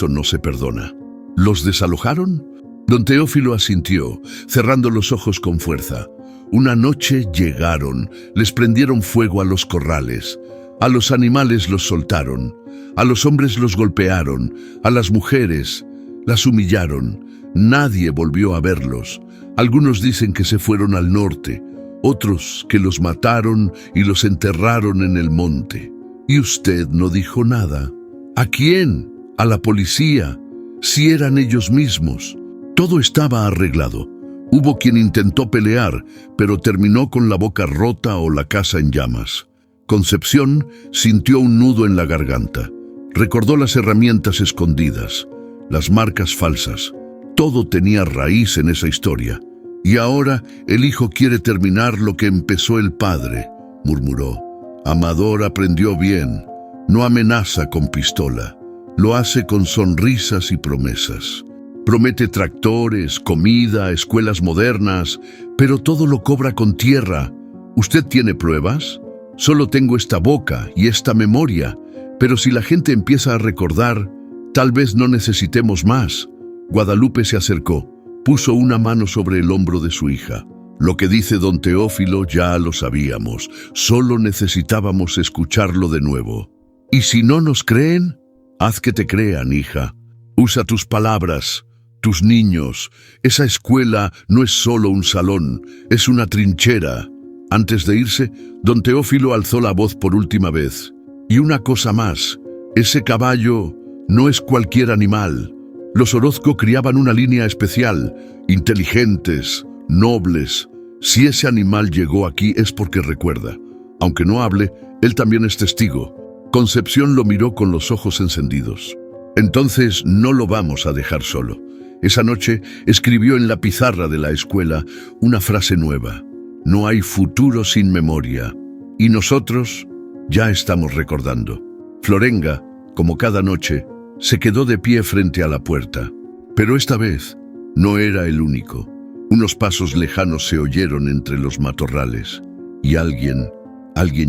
no se perdona. ¿Los desalojaron?» Don Teófilo asintió, cerrando los ojos con fuerza. Una noche llegaron, les prendieron fuego a los corrales, a los animales los soltaron, a los hombres los golpearon, a las mujeres las humillaron. Nadie volvió a verlos. Algunos dicen que se fueron al norte, otros que los mataron y los enterraron en el monte. Y usted no dijo nada. ¿A quién? ¿A la policía? Si eran ellos mismos. Todo estaba arreglado. Hubo quien intentó pelear, pero terminó con la boca rota o la casa en llamas. Concepción sintió un nudo en la garganta. Recordó las herramientas escondidas, las marcas falsas. Todo tenía raíz en esa historia. «Y ahora el hijo quiere terminar lo que empezó el padre», murmuró. «Amador aprendió bien. No amenaza con pistola. Lo hace con sonrisas y promesas. Promete tractores, comida, escuelas modernas, pero todo lo cobra con tierra. ¿Usted tiene pruebas? Solo tengo esta boca y esta memoria, pero si la gente empieza a recordar, tal vez no necesitemos más». Guadalupe se acercó, puso una mano sobre el hombro de su hija. «Lo que dice don Teófilo ya lo sabíamos, solo necesitábamos escucharlo de nuevo. ¿Y si no nos creen? Haz que te crean, hija. Usa tus palabras, tus niños. Esa escuela no es solo un salón, es una trinchera». Antes de irse, don Teófilo alzó la voz por última vez. «Y una cosa más, ese caballo no es cualquier animal. Los Orozco criaban una línea especial, inteligentes, nobles. Si ese animal llegó aquí es porque recuerda. Aunque no hable, él también es testigo». Concepción lo miró con los ojos encendidos. Entonces no lo vamos a dejar solo. Esa noche escribió en la pizarra de la escuela una frase nueva: no hay futuro sin memoria. Y nosotros ya estamos recordando. Florenga, como cada noche, se quedó de pie frente a la puerta. Pero esta vez no era el único. Unos pasos lejanos se oyeron entre los matorrales y alguien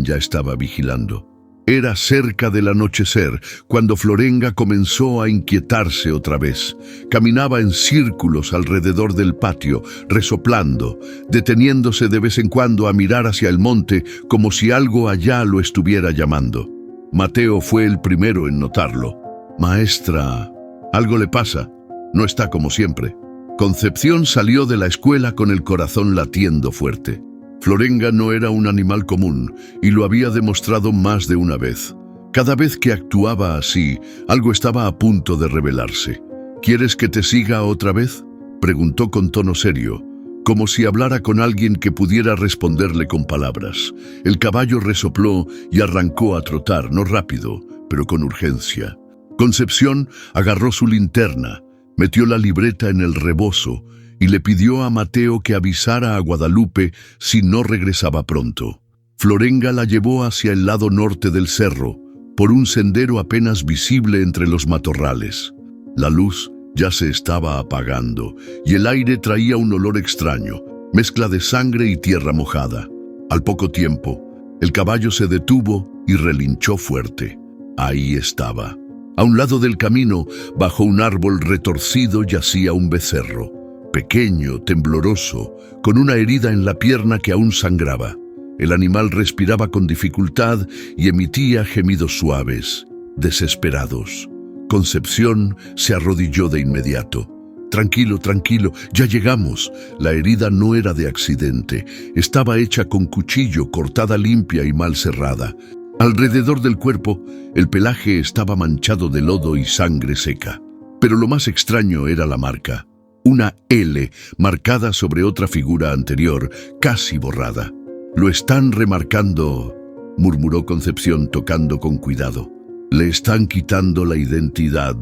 ya estaba vigilando. Era cerca del anochecer cuando Florenga comenzó a inquietarse otra vez. Caminaba en círculos alrededor del patio, resoplando, deteniéndose de vez en cuando a mirar hacia el monte como si algo allá lo estuviera llamando. Mateo fue el primero en notarlo. «Maestra, algo le pasa. No está como siempre». Concepción salió de la escuela con el corazón latiendo fuerte. Florenga no era un animal común y lo había demostrado más de una vez. Cada vez que actuaba así, algo estaba a punto de revelarse. «¿Quieres que te siga otra vez?», preguntó con tono serio, como si hablara con alguien que pudiera responderle con palabras. El caballo resopló y arrancó a trotar, no rápido, pero con urgencia. Concepción agarró su linterna, metió la libreta en el rebozo y le pidió a Mateo que avisara a Guadalupe si no regresaba pronto. Florenga la llevó hacia el lado norte del cerro, por un sendero apenas visible entre los matorrales. La luz ya se estaba apagando y el aire traía un olor extraño, mezcla de sangre y tierra mojada. Al poco tiempo, el caballo se detuvo y relinchó fuerte. Ahí estaba. A un lado del camino, bajo un árbol retorcido, yacía un becerro. Pequeño, tembloroso, con una herida en la pierna que aún sangraba. El animal respiraba con dificultad y emitía gemidos suaves, desesperados. Concepción se arrodilló de inmediato. «Tranquilo, tranquilo, ya llegamos». La herida no era de accidente. Estaba hecha con cuchillo, cortada limpia y mal cerrada. Alrededor del cuerpo, el pelaje estaba manchado de lodo y sangre seca. Pero lo más extraño era la marca. Una L marcada sobre otra figura anterior, casi borrada. «Lo están remarcando», murmuró Concepción tocando con cuidado. «Le están quitando la identidad».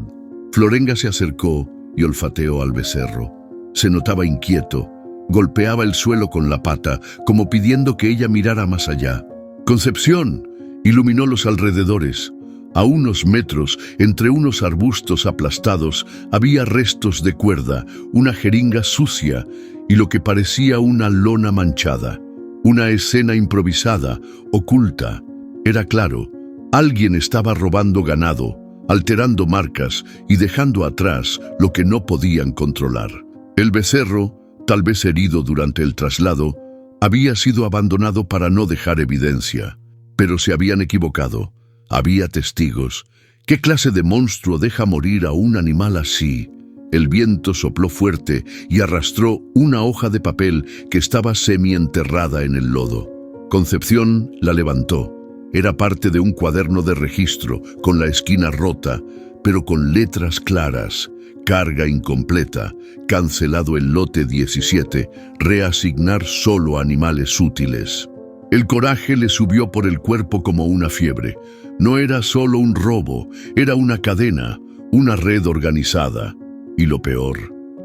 Florenga se acercó y olfateó al becerro. Se notaba inquieto. Golpeaba el suelo con la pata, como pidiendo que ella mirara más allá. «Concepción», iluminó los alrededores. A unos metros, entre unos arbustos aplastados, había restos de cuerda, una jeringa sucia y lo que parecía una lona manchada. Una escena improvisada, oculta. Era claro, alguien estaba robando ganado, alterando marcas y dejando atrás lo que no podían controlar. El becerro, tal vez herido durante el traslado, había sido abandonado para no dejar evidencia. Pero se habían equivocado. Había testigos. ¿Qué clase de monstruo deja morir a un animal así? El viento sopló fuerte y arrastró una hoja de papel que estaba semienterrada en el lodo. Concepción la levantó. Era parte de un cuaderno de registro, con la esquina rota, pero con letras claras. Carga incompleta, cancelado el lote 17, reasignar solo animales útiles. El coraje le subió por el cuerpo como una fiebre. No era solo un robo, era una cadena, una red organizada. Y lo peor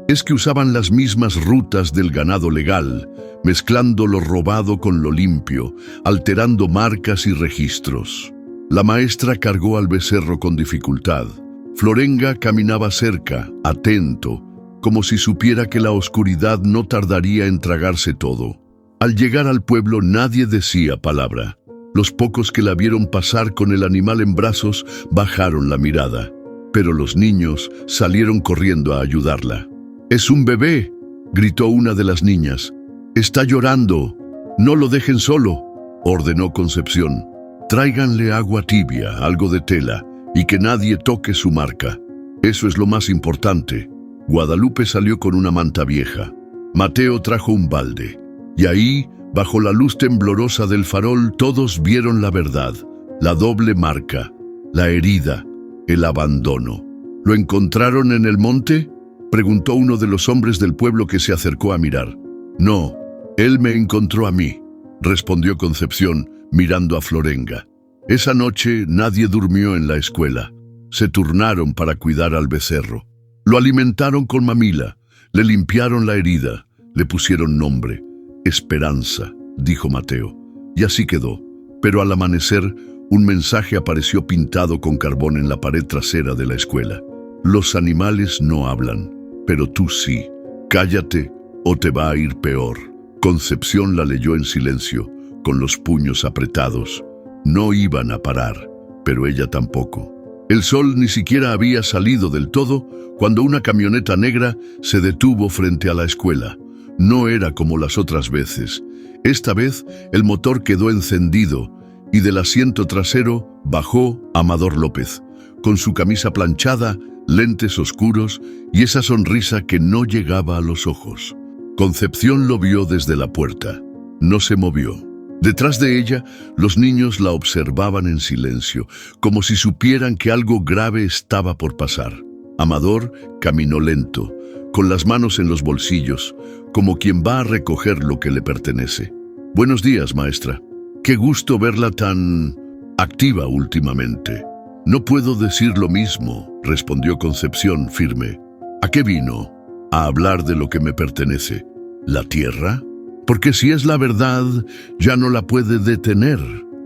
es que usaban las mismas rutas del ganado legal, mezclando lo robado con lo limpio, alterando marcas y registros. La maestra cargó al becerro con dificultad. Florenga caminaba cerca, atento, como si supiera que la oscuridad no tardaría en tragarse todo. Al llegar al pueblo nadie decía palabra. Los pocos que la vieron pasar con el animal en brazos bajaron la mirada, pero los niños salieron corriendo a ayudarla. «¡Es un bebé!», gritó una de las niñas. «Está llorando. No lo dejen solo», ordenó Concepción. «Tráiganle agua tibia, algo de tela, y que nadie toque su marca. Eso es lo más importante». Guadalupe salió con una manta vieja. Mateo trajo un balde. Y ahí, bajo la luz temblorosa del farol, todos vieron la verdad, la doble marca, la herida, el abandono. «¿Lo encontraron en el monte?», preguntó uno de los hombres del pueblo que se acercó a mirar. «No, él me encontró a mí», respondió Concepción, mirando a Florenga. Esa noche nadie durmió en la escuela. se turnaron para cuidar al becerro. Lo alimentaron con mamila, le limpiaron la herida, le pusieron nombre. Esperanza, dijo Mateo. Y así quedó. Pero al amanecer, un mensaje apareció pintado con carbón en la pared trasera de la escuela. Los animales no hablan, pero tú sí. Cállate o te va a ir peor. Concepción la leyó en silencio, con los puños apretados. No iban a parar, pero ella tampoco. El sol ni siquiera había salido del todo cuando una camioneta negra se detuvo frente a la escuela. No era como las otras veces. Esta vez el motor quedó encendido y del asiento trasero bajó Amador López, con su camisa planchada, lentes oscuros y esa sonrisa que no llegaba a los ojos. Concepción lo vio desde la puerta. No se movió. Detrás de ella, los niños la observaban en silencio, como si supieran que algo grave estaba por pasar. Amador caminó lento, con las manos en los bolsillos, como quien va a recoger lo que le pertenece. «Buenos días, maestra. Qué gusto verla tan activa últimamente». «No puedo decir lo mismo», respondió Concepción firme. «¿A qué vino? A hablar de lo que me pertenece. ¿La tierra? Porque si es la verdad, ya no la puede detener».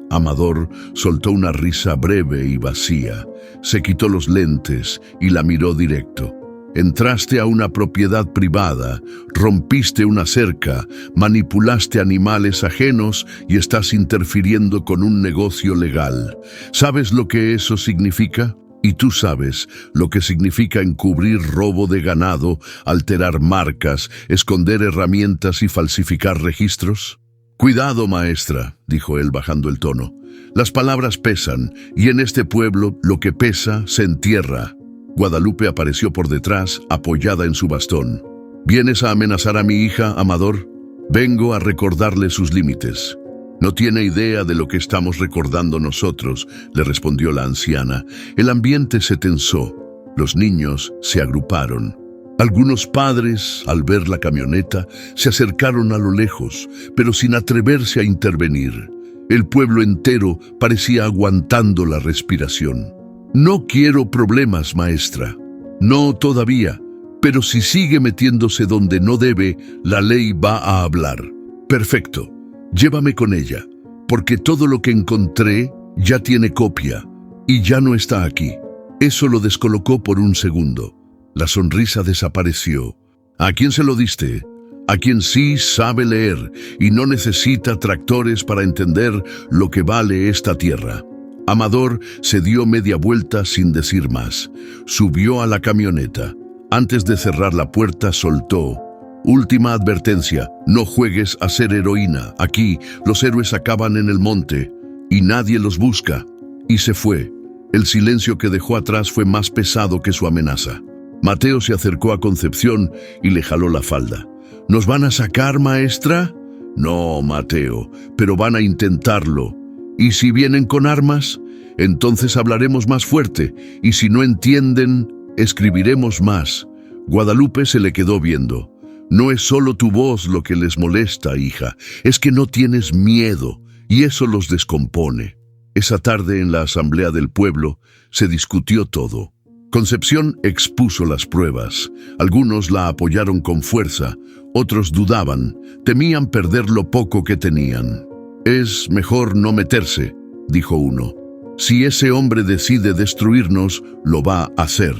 Amador soltó una risa breve y vacía, se quitó los lentes y la miró directo. «Entraste a una propiedad privada, rompiste una cerca, manipulaste animales ajenos y estás interfiriendo con un negocio legal. ¿Sabes lo que eso significa? Y tú sabes lo que significa encubrir robo de ganado, alterar marcas, esconder herramientas y falsificar registros». «Cuidado, maestra», dijo él bajando el tono. «Las palabras pesan, y en este pueblo lo que pesa se entierra». Guadalupe apareció por detrás, apoyada en su bastón. «¿Vienes a amenazar a mi hija, Amador?» «Vengo a recordarle sus límites». «No tiene idea de lo que estamos recordando nosotros», le respondió la anciana. El ambiente se tensó. Los niños se agruparon. Algunos padres, al ver la camioneta, se acercaron a lo lejos, pero sin atreverse a intervenir. El pueblo entero parecía aguantando la respiración. «No quiero problemas, maestra». «No todavía, pero si sigue metiéndose donde no debe, la ley va a hablar». «Perfecto, llévame con ella, porque todo lo que encontré ya tiene copia y ya no está aquí». Eso lo descolocó por un segundo. La sonrisa desapareció. «¿A quién se lo diste?» «A quien sí sabe leer y no necesita tractores para entender lo que vale esta tierra». Amador se dio media vuelta sin decir más. Subió a la camioneta. Antes de cerrar la puerta, soltó: «Última advertencia, no juegues a ser heroína. Aquí los héroes acaban en el monte y nadie los busca». Y se fue. El silencio que dejó atrás fue más pesado que su amenaza. Mateo se acercó a Concepción y le jaló la falda. «¿Nos van a sacar, maestra?» «No, Mateo, pero van a intentarlo. ¿Y si vienen con armas? Entonces hablaremos más fuerte, y si no entienden, escribiremos más». Guadalupe se le quedó viendo. «No es solo tu voz lo que les molesta, hija, es que no tienes miedo, y eso los descompone». Esa tarde en la asamblea del pueblo se discutió todo. Concepción expuso las pruebas. Algunos la apoyaron con fuerza, otros dudaban, temían perder lo poco que tenían. «Es mejor no meterse», dijo uno. «Si ese hombre decide destruirnos, lo va a hacer».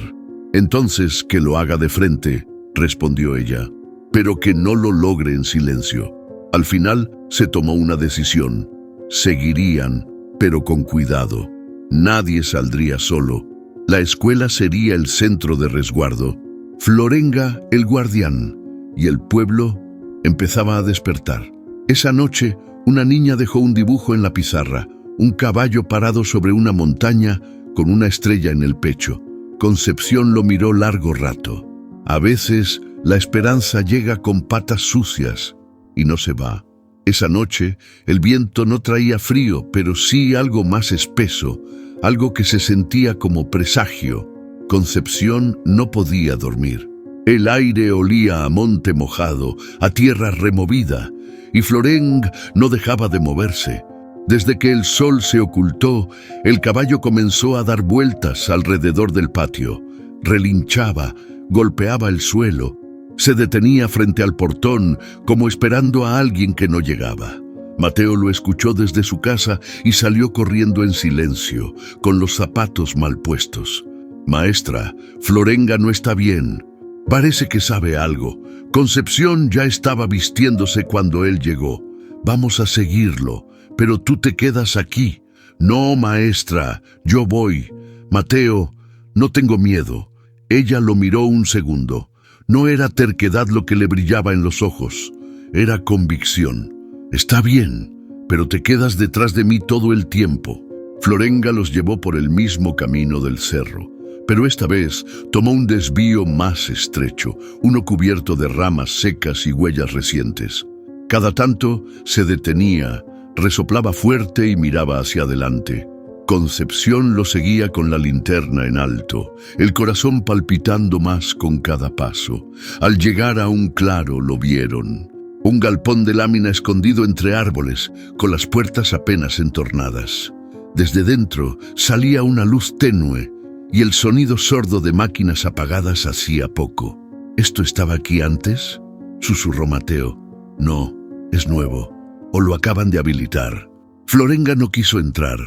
«Entonces que lo haga de frente», respondió ella, «pero que no lo logre en silencio». Al final se tomó una decisión. Seguirían, pero con cuidado. Nadie saldría solo. La escuela sería el centro de resguardo, Florenga el guardián, y el pueblo empezaba a despertar. Esa noche, una niña dejó un dibujo en la pizarra, un caballo parado sobre una montaña con una estrella en el pecho. Concepción lo miró largo rato. A veces, la esperanza llega con patas sucias y no se va. Esa noche, el viento no traía frío, pero sí algo más espeso, algo que se sentía como presagio. Concepción no podía dormir. El aire olía a monte mojado, a tierra removida, y Floreng no dejaba de moverse. Desde que el sol se ocultó, el caballo comenzó a dar vueltas alrededor del patio. Relinchaba, golpeaba el suelo, se detenía frente al portón como esperando a alguien que no llegaba. Mateo lo escuchó desde su casa y salió corriendo en silencio, con los zapatos mal puestos. «Maestra, Florenga no está bien. Parece que sabe algo. Concepción ya estaba vistiéndose cuando él llegó. Vamos a seguirlo, pero tú te quedas aquí». «No, maestra, yo voy. Mateo, no tengo miedo». Ella lo miró un segundo. No era terquedad lo que le brillaba en los ojos, era convicción. «Está bien, pero te quedas detrás de mí todo el tiempo». Florenga los llevó por el mismo camino del cerro, pero esta vez tomó un desvío más estrecho, uno cubierto de ramas secas y huellas recientes. Cada tanto se detenía, resoplaba fuerte y miraba hacia adelante. Concepción lo seguía con la linterna en alto, el corazón palpitando más con cada paso. Al llegar a un claro lo vieron. Un galpón de lámina escondido entre árboles, con las puertas apenas entornadas. Desde dentro salía una luz tenue y el sonido sordo de máquinas apagadas hacía poco. «¿Esto estaba aquí antes?», susurró Mateo. «No, es nuevo, o lo acaban de habilitar». Florenga no quiso entrar.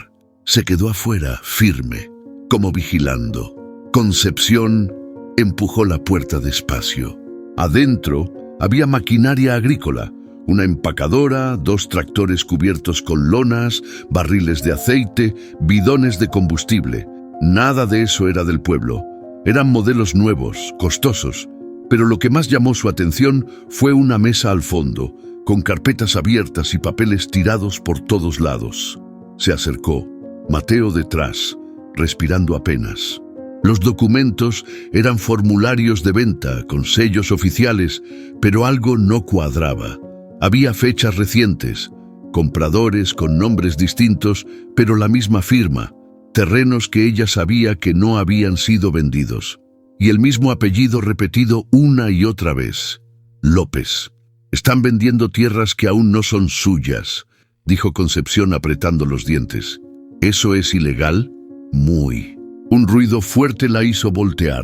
Se quedó afuera, firme, como vigilando. Concepción empujó la puerta despacio. Adentro había maquinaria agrícola, una empacadora, 2 tractores cubiertos con lonas, barriles de aceite, bidones de combustible. Nada de eso era del pueblo. Eran modelos nuevos, costosos, pero lo que más llamó su atención fue una mesa al fondo, con carpetas abiertas y papeles tirados por todos lados. Se acercó, Mateo detrás, respirando apenas. Los documentos eran formularios de venta con sellos oficiales, pero algo no cuadraba. Había fechas recientes, compradores con nombres distintos, pero la misma firma, terrenos que ella sabía que no habían sido vendidos, y el mismo apellido repetido una y otra vez: López. «Están vendiendo tierras que aún no son suyas», dijo Concepción apretando los dientes. «¿Eso es ilegal?» «Muy». Un ruido fuerte la hizo voltear.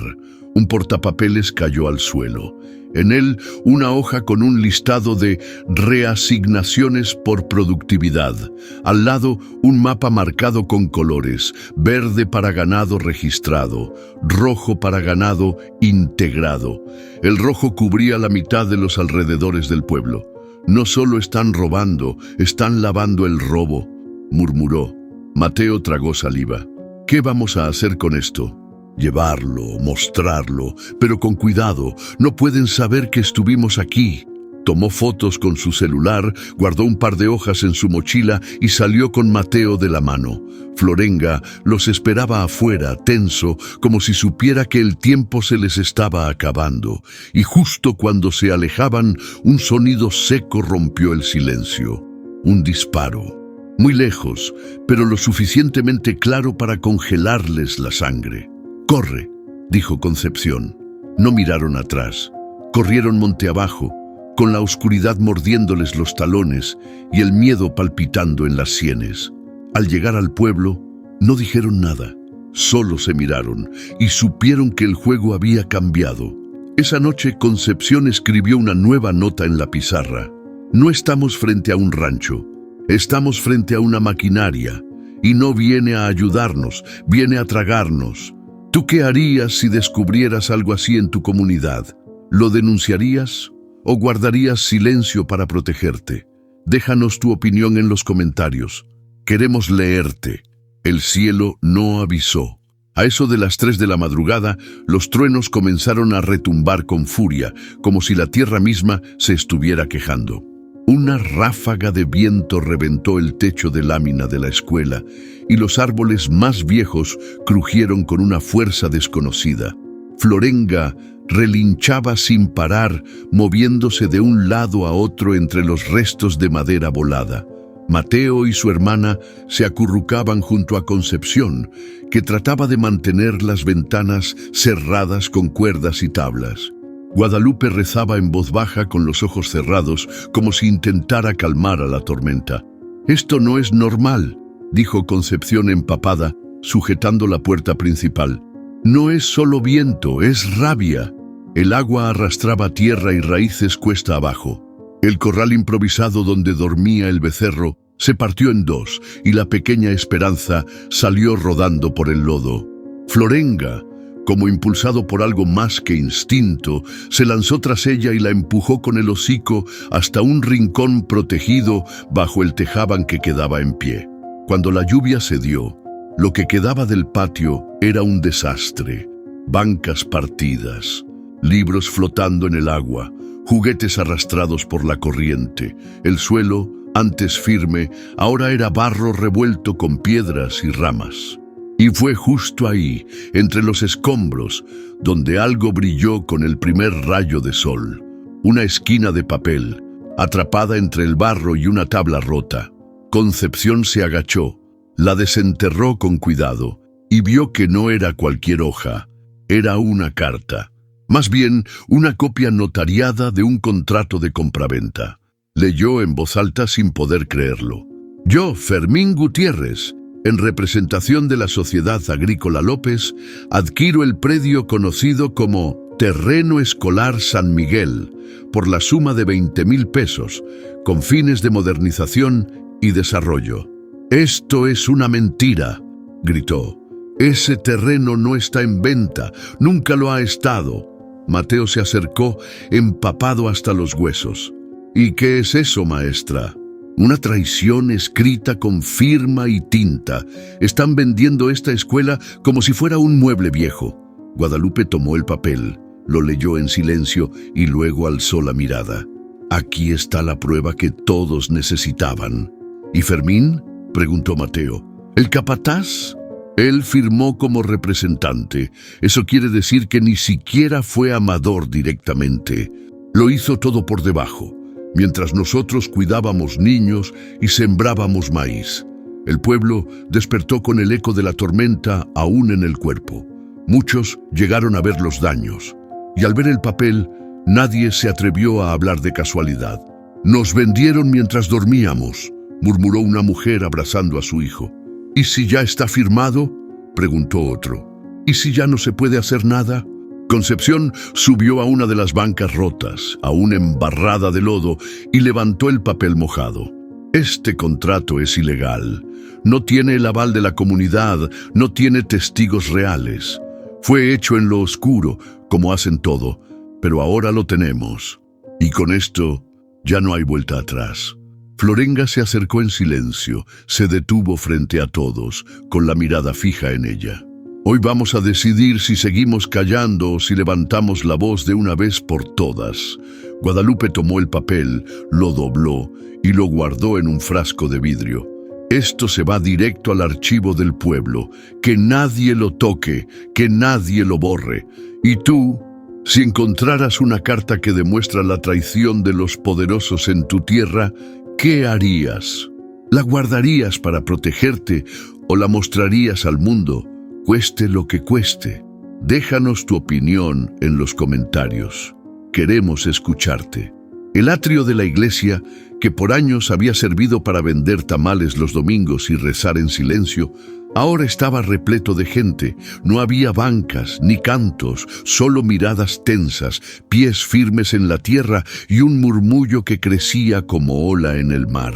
Un portapapeles cayó al suelo. En él, una hoja con un listado de reasignaciones por productividad. Al lado, un mapa marcado con colores: verde para ganado registrado, rojo para ganado integrado. El rojo cubría la mitad de los alrededores del pueblo. «No solo están robando, están lavando el robo», murmuró. Mateo tragó saliva. «¿Qué vamos a hacer con esto?» «Llevarlo, mostrarlo, pero con cuidado, no pueden saber que estuvimos aquí». Tomó fotos con su celular, guardó un par de hojas en su mochila y salió con Mateo de la mano. Florenga los esperaba afuera, tenso, como si supiera que el tiempo se les estaba acabando. Y justo cuando se alejaban, un sonido seco rompió el silencio. Un disparo. Muy lejos, pero lo suficientemente claro para congelarles la sangre. «Corre», dijo Concepción. No miraron atrás. Corrieron monte abajo, con la oscuridad mordiéndoles los talones y el miedo palpitando en las sienes. Al llegar al pueblo, no dijeron nada. Solo se miraron y supieron que el juego había cambiado. Esa noche Concepción escribió una nueva nota en la pizarra. «No estamos frente a un rancho. Estamos frente a una maquinaria, y no viene a ayudarnos, viene a tragarnos. ¿Tú qué harías si descubrieras algo así en tu comunidad? ¿Lo denunciarías o guardarías silencio para protegerte? Déjanos tu opinión en los comentarios. Queremos leerte». El cielo no avisó. A eso de las 3 de la madrugada, los truenos comenzaron a retumbar con furia, como si la tierra misma se estuviera quejando. Una ráfaga de viento reventó el techo de lámina de la escuela y los árboles más viejos crujieron con una fuerza desconocida. Florenga relinchaba sin parar, moviéndose de un lado a otro entre los restos de madera volada. Mateo y su hermana se acurrucaban junto a Concepción, que trataba de mantener las ventanas cerradas con cuerdas y tablas. Guadalupe rezaba en voz baja con los ojos cerrados, como si intentara calmar a la tormenta. «Esto no es normal», dijo Concepción empapada, sujetando la puerta principal. «No es solo viento, es rabia». El agua arrastraba tierra y raíces cuesta abajo. El corral improvisado donde dormía el becerro se partió en dos y la pequeña Esperanza salió rodando por el lodo. Florenga, como impulsado por algo más que instinto, se lanzó tras ella y la empujó con el hocico hasta un rincón protegido bajo el tejabán que quedaba en pie. Cuando la lluvia cedió, lo que quedaba del patio era un desastre. Bancas partidas, libros flotando en el agua, juguetes arrastrados por la corriente. El suelo, antes firme, ahora era barro revuelto con piedras y ramas. Y fue justo ahí, entre los escombros, donde algo brilló con el primer rayo de sol. Una esquina de papel, atrapada entre el barro y una tabla rota. Concepción se agachó, la desenterró con cuidado y vio que no era cualquier hoja, era una carta. Más bien, una copia notariada de un contrato de compraventa. Leyó en voz alta sin poder creerlo. «Yo, Fermín Gutiérrez, en representación de la Sociedad Agrícola López, adquiero el predio conocido como Terreno Escolar San Miguel por la suma de 20,000 pesos, con fines de modernización y desarrollo». «Esto es una mentira», gritó. «Ese terreno no está en venta, nunca lo ha estado». Mateo se acercó, empapado hasta los huesos. «¿Y qué es eso, maestra?» «Una traición escrita con firma y tinta. Están vendiendo esta escuela como si fuera un mueble viejo». Guadalupe tomó el papel, lo leyó en silencio y luego alzó la mirada. «Aquí está la prueba que todos necesitaban». «¿Y Fermín?», preguntó Mateo. «¿El capataz?» «Él firmó como representante. Eso quiere decir que ni siquiera fue amador directamente. Lo hizo todo por debajo, mientras nosotros cuidábamos niños y sembrábamos maíz. El pueblo despertó con el eco de la tormenta aún en el cuerpo. Muchos llegaron a ver los daños, y al ver el papel, nadie se atrevió a hablar de casualidad. «Nos vendieron mientras dormíamos», murmuró una mujer abrazando a su hijo. «¿Y si ya está firmado?», preguntó otro. «¿Y si ya no se puede hacer nada?». Concepción subió a una de las bancas rotas, aún embarrada de lodo, y levantó el papel mojado. «Este contrato es ilegal. No tiene el aval de la comunidad, no tiene testigos reales. Fue hecho en lo oscuro, como hacen todo, pero ahora lo tenemos. Y con esto ya no hay vuelta atrás». Florenga se acercó en silencio, se detuvo frente a todos, con la mirada fija en ella. «Hoy vamos a decidir si seguimos callando o si levantamos la voz de una vez por todas». Guadalupe tomó el papel, lo dobló y lo guardó en un frasco de vidrio. «Esto se va directo al archivo del pueblo. Que nadie lo toque, que nadie lo borre. Y tú, si encontraras una carta que demuestra la traición de los poderosos en tu tierra, ¿qué harías? ¿La guardarías para protegerte o la mostrarías al mundo, cueste lo que cueste? Déjanos tu opinión en los comentarios. Queremos escucharte». El atrio de la iglesia, que por años había servido para vender tamales los domingos y rezar en silencio, ahora estaba repleto de gente. No había bancas ni cantos, solo miradas tensas, pies firmes en la tierra y un murmullo que crecía como ola en el mar.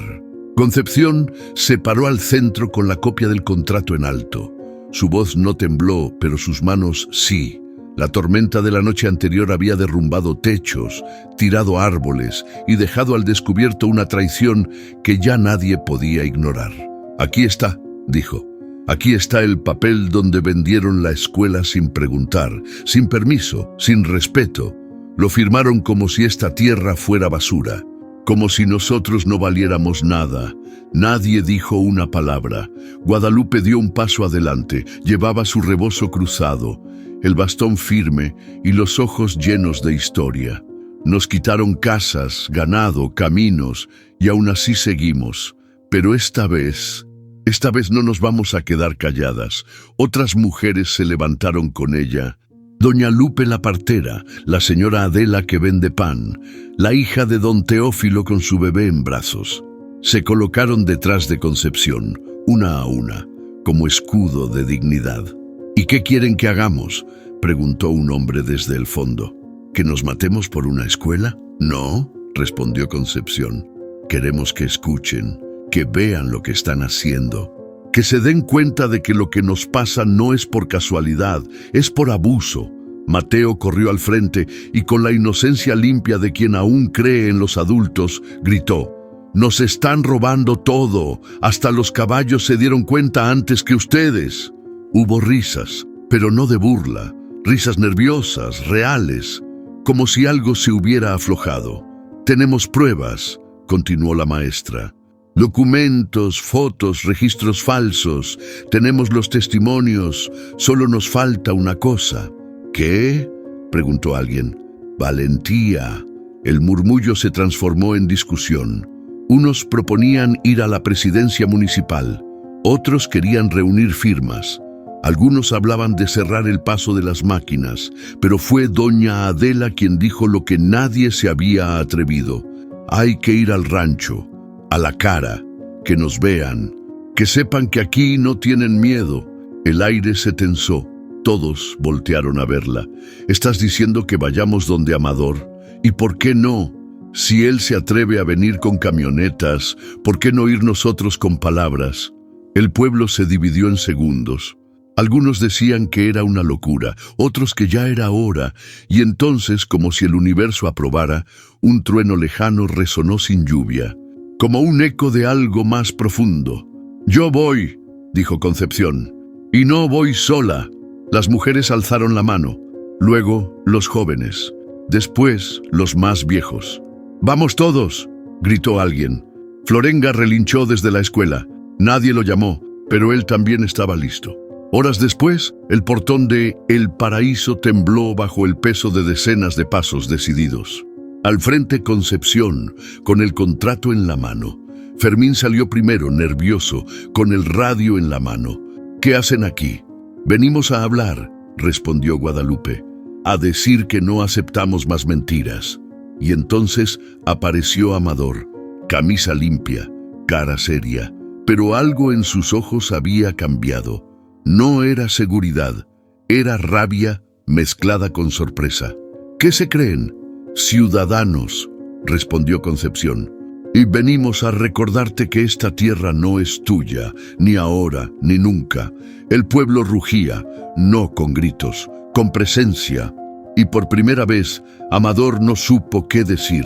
Concepción se paró al centro con la copia del contrato en alto. Su voz no tembló, pero sus manos sí. La tormenta de la noche anterior había derrumbado techos, tirado árboles y dejado al descubierto una traición que ya nadie podía ignorar. «Aquí está», dijo. «Aquí está el papel donde vendieron la escuela sin preguntar, sin permiso, sin respeto. Lo firmaron como si esta tierra fuera basura, como si nosotros no valiéramos nada. Nadie dijo una palabra». Guadalupe dio un paso adelante, llevaba su rebozo cruzado, el bastón firme y los ojos llenos de historia. «Nos quitaron casas, ganado, caminos, y aún así seguimos. Pero esta vez no nos vamos a quedar calladas». Otras mujeres se levantaron con ella. Doña Lupe la partera, la señora Adela que vende pan, la hija de don Teófilo con su bebé en brazos. Se colocaron detrás de Concepción, una a una, como escudo de dignidad. ¿Y qué quieren que hagamos?, preguntó un hombre desde el fondo. ¿Que nos matemos por una escuela? No, respondió Concepción. Queremos que escuchen, que vean lo que están haciendo, que se den cuenta de que lo que nos pasa no es por casualidad, es por abuso. Mateo corrió al frente y con la inocencia limpia de quien aún cree en los adultos, gritó: «Nos están robando todo, hasta los caballos se dieron cuenta antes que ustedes». Hubo risas, pero no de burla, risas nerviosas, reales, como si algo se hubiera aflojado. «Tenemos pruebas», continuó la maestra. «Documentos, fotos, registros falsos. Tenemos los testimonios. Solo nos falta una cosa». «¿Qué?», preguntó alguien. «Valentía». El murmullo se transformó en discusión. Unos proponían ir a la presidencia municipal. Otros querían reunir firmas. Algunos hablaban de cerrar el paso de las máquinas, pero fue doña Adela quien dijo lo que nadie se había atrevido. «Hay que ir al rancho, a la cara, que nos vean, que sepan que aquí no tienen miedo». El aire se tensó. Todos voltearon a verla. «¿Estás diciendo que vayamos donde Amador? ¿Y por qué no? Si él se atreve a venir con camionetas, ¿por qué no ir nosotros con palabras?». El pueblo se dividió en segundos. Algunos decían que era una locura, otros que ya era hora, y entonces, como si el universo aprobara, un trueno lejano resonó sin lluvia, como un eco de algo más profundo. «Yo voy», dijo Concepción, «y no voy sola». Las mujeres alzaron la mano, luego los jóvenes, después los más viejos. «¡Vamos todos!», gritó alguien. Florenga relinchó desde la escuela. Nadie lo llamó, pero él también estaba listo. Horas después, el portón de El Paraíso tembló bajo el peso de decenas de pasos decididos. Al frente Concepción, con el contrato en la mano. Fermín salió primero, nervioso, con el radio en la mano. «¿Qué hacen aquí?». «Venimos a hablar», respondió Guadalupe, «a decir que no aceptamos más mentiras». Y entonces apareció Amador, camisa limpia, cara seria, pero algo en sus ojos había cambiado. No era seguridad, era rabia mezclada con sorpresa. «¿Qué se creen?». «Ciudadanos», respondió Concepción, «y venimos a recordarte que esta tierra no es tuya, ni ahora, ni nunca». El pueblo rugía, no con gritos, con presencia. Y por primera vez, Amador no supo qué decir,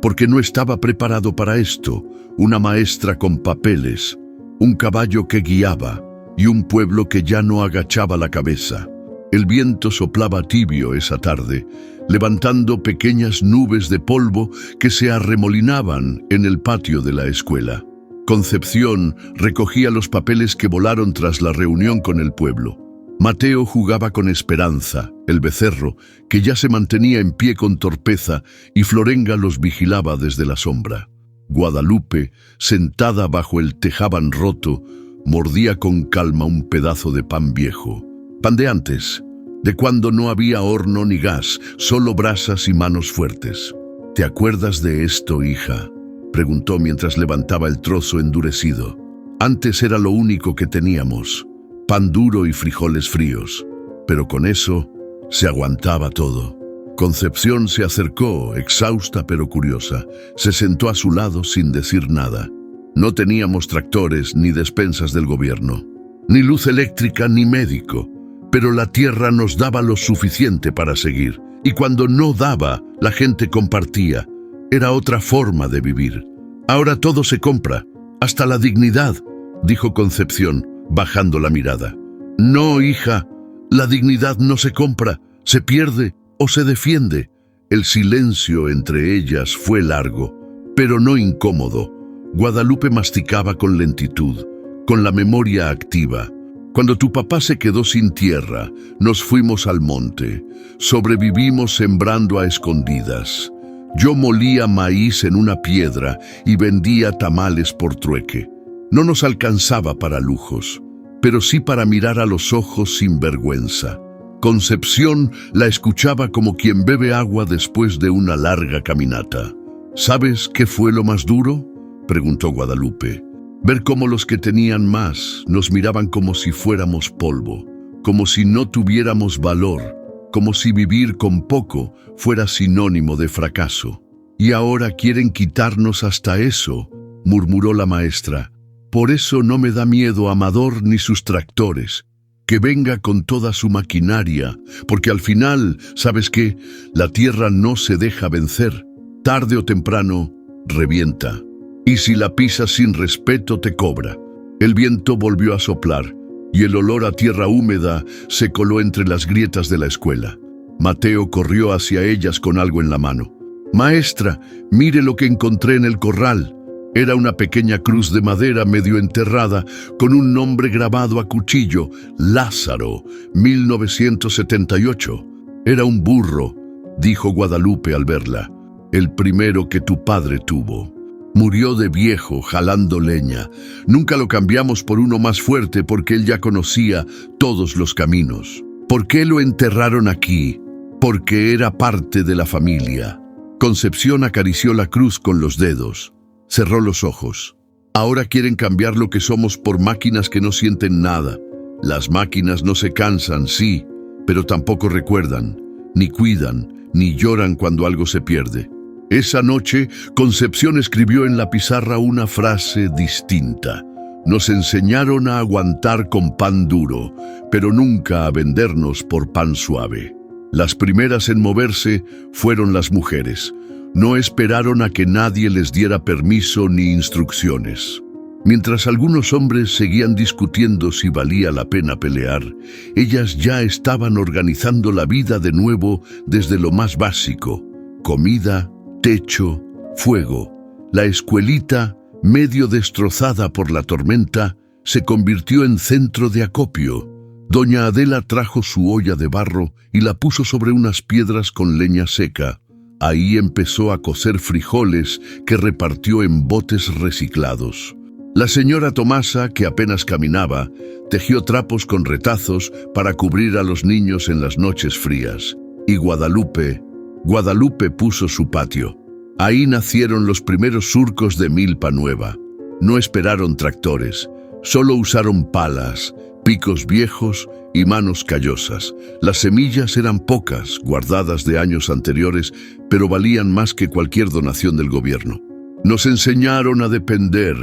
porque no estaba preparado para esto. Una maestra con papeles, un caballo que guiaba y un pueblo que ya no agachaba la cabeza. El viento soplaba tibio esa tarde, levantando pequeñas nubes de polvo que se arremolinaban en el patio de la escuela. Concepción recogía los papeles que volaron tras la reunión con el pueblo. Mateo jugaba con Esperanza, el becerro, que ya se mantenía en pie con torpeza, y Florenga los vigilaba desde la sombra. Guadalupe, sentada bajo el tejaban roto, mordía con calma un pedazo de pan viejo. Pan de antes, de cuando no había horno ni gas, solo brasas y manos fuertes. «¿Te acuerdas de esto, hija?», preguntó mientras levantaba el trozo endurecido. «Antes era lo único que teníamos, pan duro y frijoles fríos, pero con eso se aguantaba todo». Concepción se acercó, exhausta pero curiosa. Se sentó a su lado sin decir nada. No teníamos tractores ni despensas del gobierno, ni luz eléctrica ni médico, pero la tierra nos daba lo suficiente para seguir. Y cuando no daba, la gente compartía. Era otra forma de vivir. «Ahora todo se compra, hasta la dignidad», dijo Concepción, bajando la mirada. «No, hija, la dignidad no se compra, se pierde o se defiende». El silencio entre ellas fue largo, pero no incómodo. Guadalupe masticaba con lentitud, con la memoria activa. «Cuando tu papá se quedó sin tierra, nos fuimos al monte. Sobrevivimos sembrando a escondidas. Yo molía maíz en una piedra y vendía tamales por trueque. No nos alcanzaba para lujos, pero sí para mirar a los ojos sin vergüenza». Concepción la escuchaba como quien bebe agua después de una larga caminata. «¿Sabes qué fue lo más duro?», preguntó Guadalupe. Ver cómo los que tenían más nos miraban como si fuéramos polvo, como si no tuviéramos valor, como si vivir con poco fuera sinónimo de fracaso. Y ahora quieren quitarnos hasta eso, murmuró la maestra. Por eso no me da miedo Amador ni sus tractores. Que venga con toda su maquinaria, porque al final, ¿sabes qué? La tierra no se deja vencer. Tarde o temprano, revienta. Y si la pisas sin respeto, te cobra. El viento volvió a soplar, y el olor a tierra húmeda se coló entre las grietas de la escuela. Mateo corrió hacia ellas con algo en la mano. «Maestra, mire lo que encontré en el corral». Era una pequeña cruz de madera medio enterrada con un nombre grabado a cuchillo: Lázaro, 1978. «Era un burro», dijo Guadalupe al verla, «el primero que tu padre tuvo. Murió de viejo jalando leña. Nunca lo cambiamos por uno más fuerte porque él ya conocía todos los caminos. ¿Por qué lo enterraron aquí? Porque era parte de la familia». Concepción acarició la cruz con los dedos. Cerró los ojos. Ahora quieren cambiar lo que somos por máquinas que no sienten nada. Las máquinas no se cansan, sí, pero tampoco recuerdan, ni cuidan, ni lloran cuando algo se pierde. Esa noche, Concepción escribió en la pizarra una frase distinta. Nos enseñaron a aguantar con pan duro, pero nunca a vendernos por pan suave. Las primeras en moverse fueron las mujeres. No esperaron a que nadie les diera permiso ni instrucciones. Mientras algunos hombres seguían discutiendo si valía la pena pelear, ellas ya estaban organizando la vida de nuevo desde lo más básico: comida, techo, fuego. La escuelita, medio destrozada por la tormenta, se convirtió en centro de acopio. Doña Adela trajo su olla de barro y la puso sobre unas piedras con leña seca. Ahí empezó a cocer frijoles que repartió en botes reciclados. La señora Tomasa, que apenas caminaba, tejió trapos con retazos para cubrir a los niños en las noches frías. Y Guadalupe puso su patio. Ahí nacieron los primeros surcos de milpa nueva. No esperaron tractores, solo usaron palas, picos viejos y manos callosas. Las semillas eran pocas, guardadas de años anteriores, pero valían más que cualquier donación del gobierno. Nos enseñaron a depender,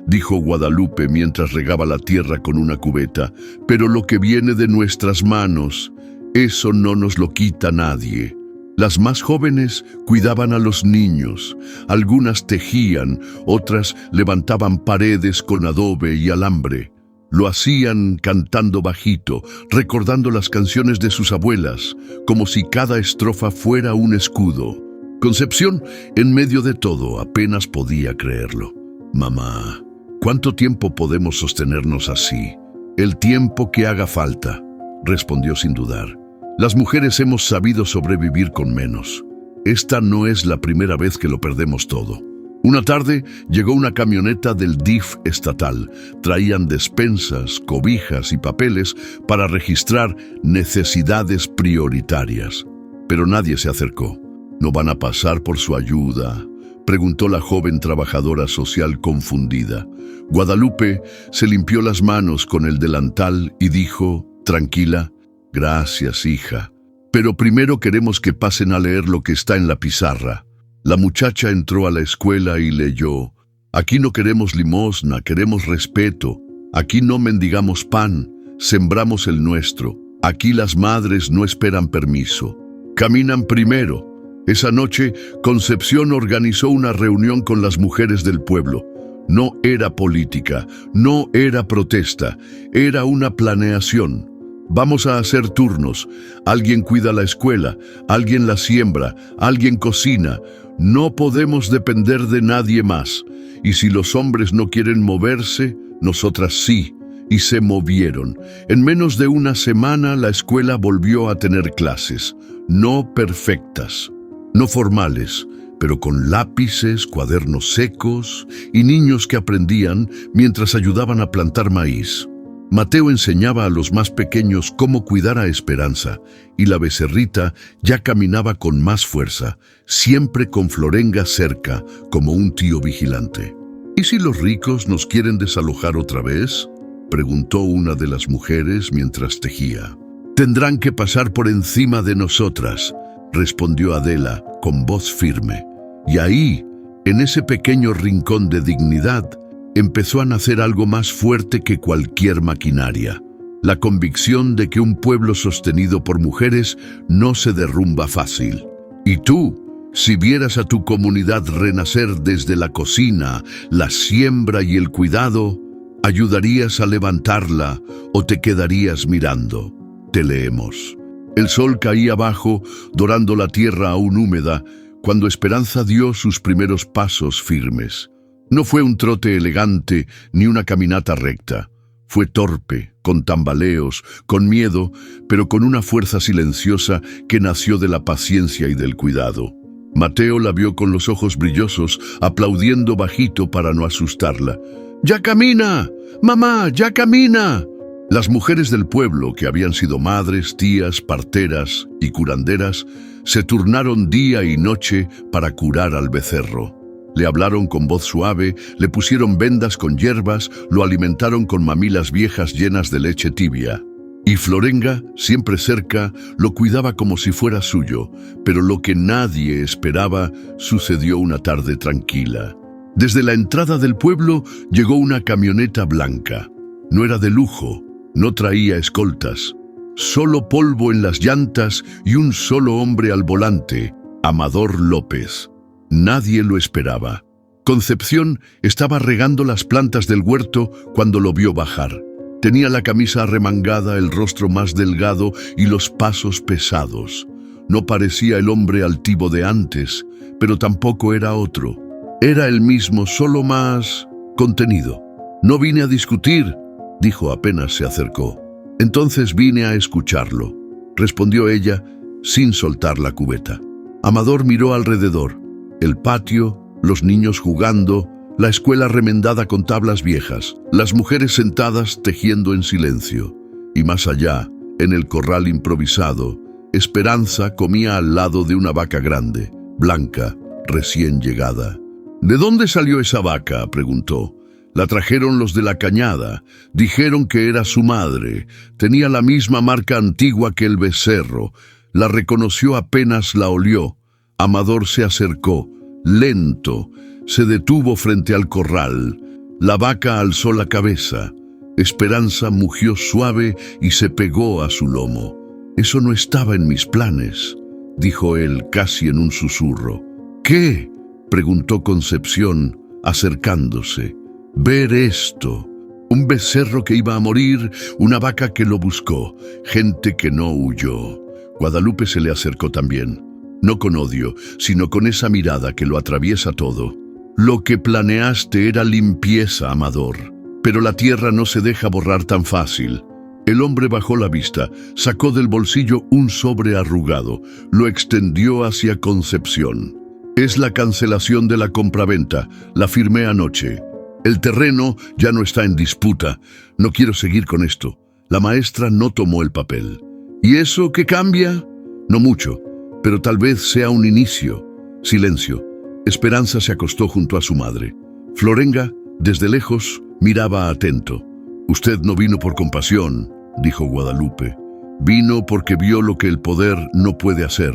dijo Guadalupe mientras regaba la tierra con una cubeta, pero lo que viene de nuestras manos, eso no nos lo quita nadie. Las más jóvenes cuidaban a los niños, algunas tejían, otras levantaban paredes con adobe y alambre. Lo hacían cantando bajito, recordando las canciones de sus abuelas, como si cada estrofa fuera un escudo. Concepción, en medio de todo, apenas podía creerlo. «Mamá, ¿cuánto tiempo podemos sostenernos así?» «El tiempo que haga falta», respondió sin dudar. «Las mujeres hemos sabido sobrevivir con menos. Esta no es la primera vez que lo perdemos todo». Una tarde llegó una camioneta del DIF estatal. Traían despensas, cobijas y papeles para registrar necesidades prioritarias. Pero nadie se acercó. «¿No van a pasar por su ayuda?», preguntó la joven trabajadora social confundida. Guadalupe se limpió las manos con el delantal y dijo, tranquila, «Gracias, hija. Pero primero queremos que pasen a leer lo que está en la pizarra». La muchacha entró a la escuela y leyó: «Aquí no queremos limosna, queremos respeto. Aquí no mendigamos pan, sembramos el nuestro. Aquí las madres no esperan permiso. Caminan primero». Esa noche, Concepción organizó una reunión con las mujeres del pueblo. No era política, no era protesta, era una planeación. Vamos a hacer turnos. Alguien cuida la escuela, alguien la siembra, alguien cocina. No podemos depender de nadie más. Y si los hombres no quieren moverse, nosotras sí. Y se movieron. En menos de una semana la escuela volvió a tener clases. No perfectas, no formales, pero con lápices, cuadernos secos y niños que aprendían mientras ayudaban a plantar maíz. Mateo enseñaba a los más pequeños cómo cuidar a Esperanza, y la becerrita ya caminaba con más fuerza, siempre con Florenga cerca, como un tío vigilante. «¿Y ¿Y si los ricos nos quieren desalojar otra vez?, preguntó una de las mujeres mientras tejía. «Tendrán que pasar por encima de nosotras», respondió Adela con voz firme. Y ahí, en ese pequeño rincón de dignidad, empezó a nacer algo más fuerte que cualquier maquinaria: la convicción de que un pueblo sostenido por mujeres no se derrumba fácil. Y tú, si vieras a tu comunidad renacer desde la cocina, la siembra y el cuidado, ¿ayudarías a levantarla o te quedarías mirando? Te leemos. El sol caía abajo, dorando la tierra aún húmeda, cuando Esperanza dio sus primeros pasos firmes. No fue un trote elegante ni una caminata recta. Fue torpe, con tambaleos, con miedo, pero con una fuerza silenciosa que nació de la paciencia y del cuidado. Mateo la vio con los ojos brillosos, aplaudiendo bajito para no asustarla. «¡Ya camina! ¡Mamá, ya camina!». Las mujeres del pueblo, que habían sido madres, tías, parteras y curanderas, se turnaron día y noche para curar al becerro. Le hablaron con voz suave, le pusieron vendas con hierbas, lo alimentaron con mamilas viejas llenas de leche tibia. Y Florenga, siempre cerca, lo cuidaba como si fuera suyo, pero lo que nadie esperaba sucedió una tarde tranquila. Desde la entrada del pueblo llegó una camioneta blanca. No era de lujo, no traía escoltas, solo polvo en las llantas y un solo hombre al volante: Amador López. Nadie lo esperaba. Concepción estaba regando las plantas del huerto cuando lo vio bajar. Tenía la camisa arremangada, el rostro más delgado y los pasos pesados. No parecía el hombre altivo de antes, pero tampoco era otro. Era el mismo, solo más contenido. «No vine a discutir», dijo apenas se acercó. «Entonces vine a escucharlo», respondió ella sin soltar la cubeta. Amador miró alrededor. El patio, los niños jugando, la escuela remendada con tablas viejas, las mujeres sentadas tejiendo en silencio. Y más allá, en el corral improvisado, Esperanza comía al lado de una vaca grande, blanca, recién llegada. «¿De dónde salió esa vaca?», preguntó. «La trajeron los de la cañada. Dijeron que era su madre. Tenía la misma marca antigua que el becerro. La reconoció apenas la olió». Amador se acercó, lento, se detuvo frente al corral. La vaca alzó la cabeza. Esperanza mugió suave y se pegó a su lomo. «Eso no estaba en mis planes», dijo él casi en un susurro. «¿Qué?», preguntó Concepción, acercándose. «Ver esto. Un becerro que iba a morir, una vaca que lo buscó, gente que no huyó». Guadalupe se le acercó también. No con odio, sino con esa mirada que lo atraviesa todo. «Lo que planeaste era limpieza, Amador, pero la tierra no se deja borrar tan fácil». El hombre bajó la vista, sacó del bolsillo un sobre arrugado, lo extendió hacia Concepción. «Es la cancelación de la compraventa, la firmé anoche. El terreno ya no está en disputa. No quiero seguir con esto». La maestra no tomó el papel. «¿Y eso qué cambia?». «No mucho, pero tal vez sea un inicio». Silencio. Esperanza se acostó junto a su madre. Florenga, desde lejos, miraba atento. «Usted no vino por compasión», dijo Guadalupe. «Vino porque vio lo que el poder no puede hacer: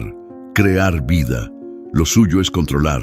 crear vida. Lo suyo es controlar,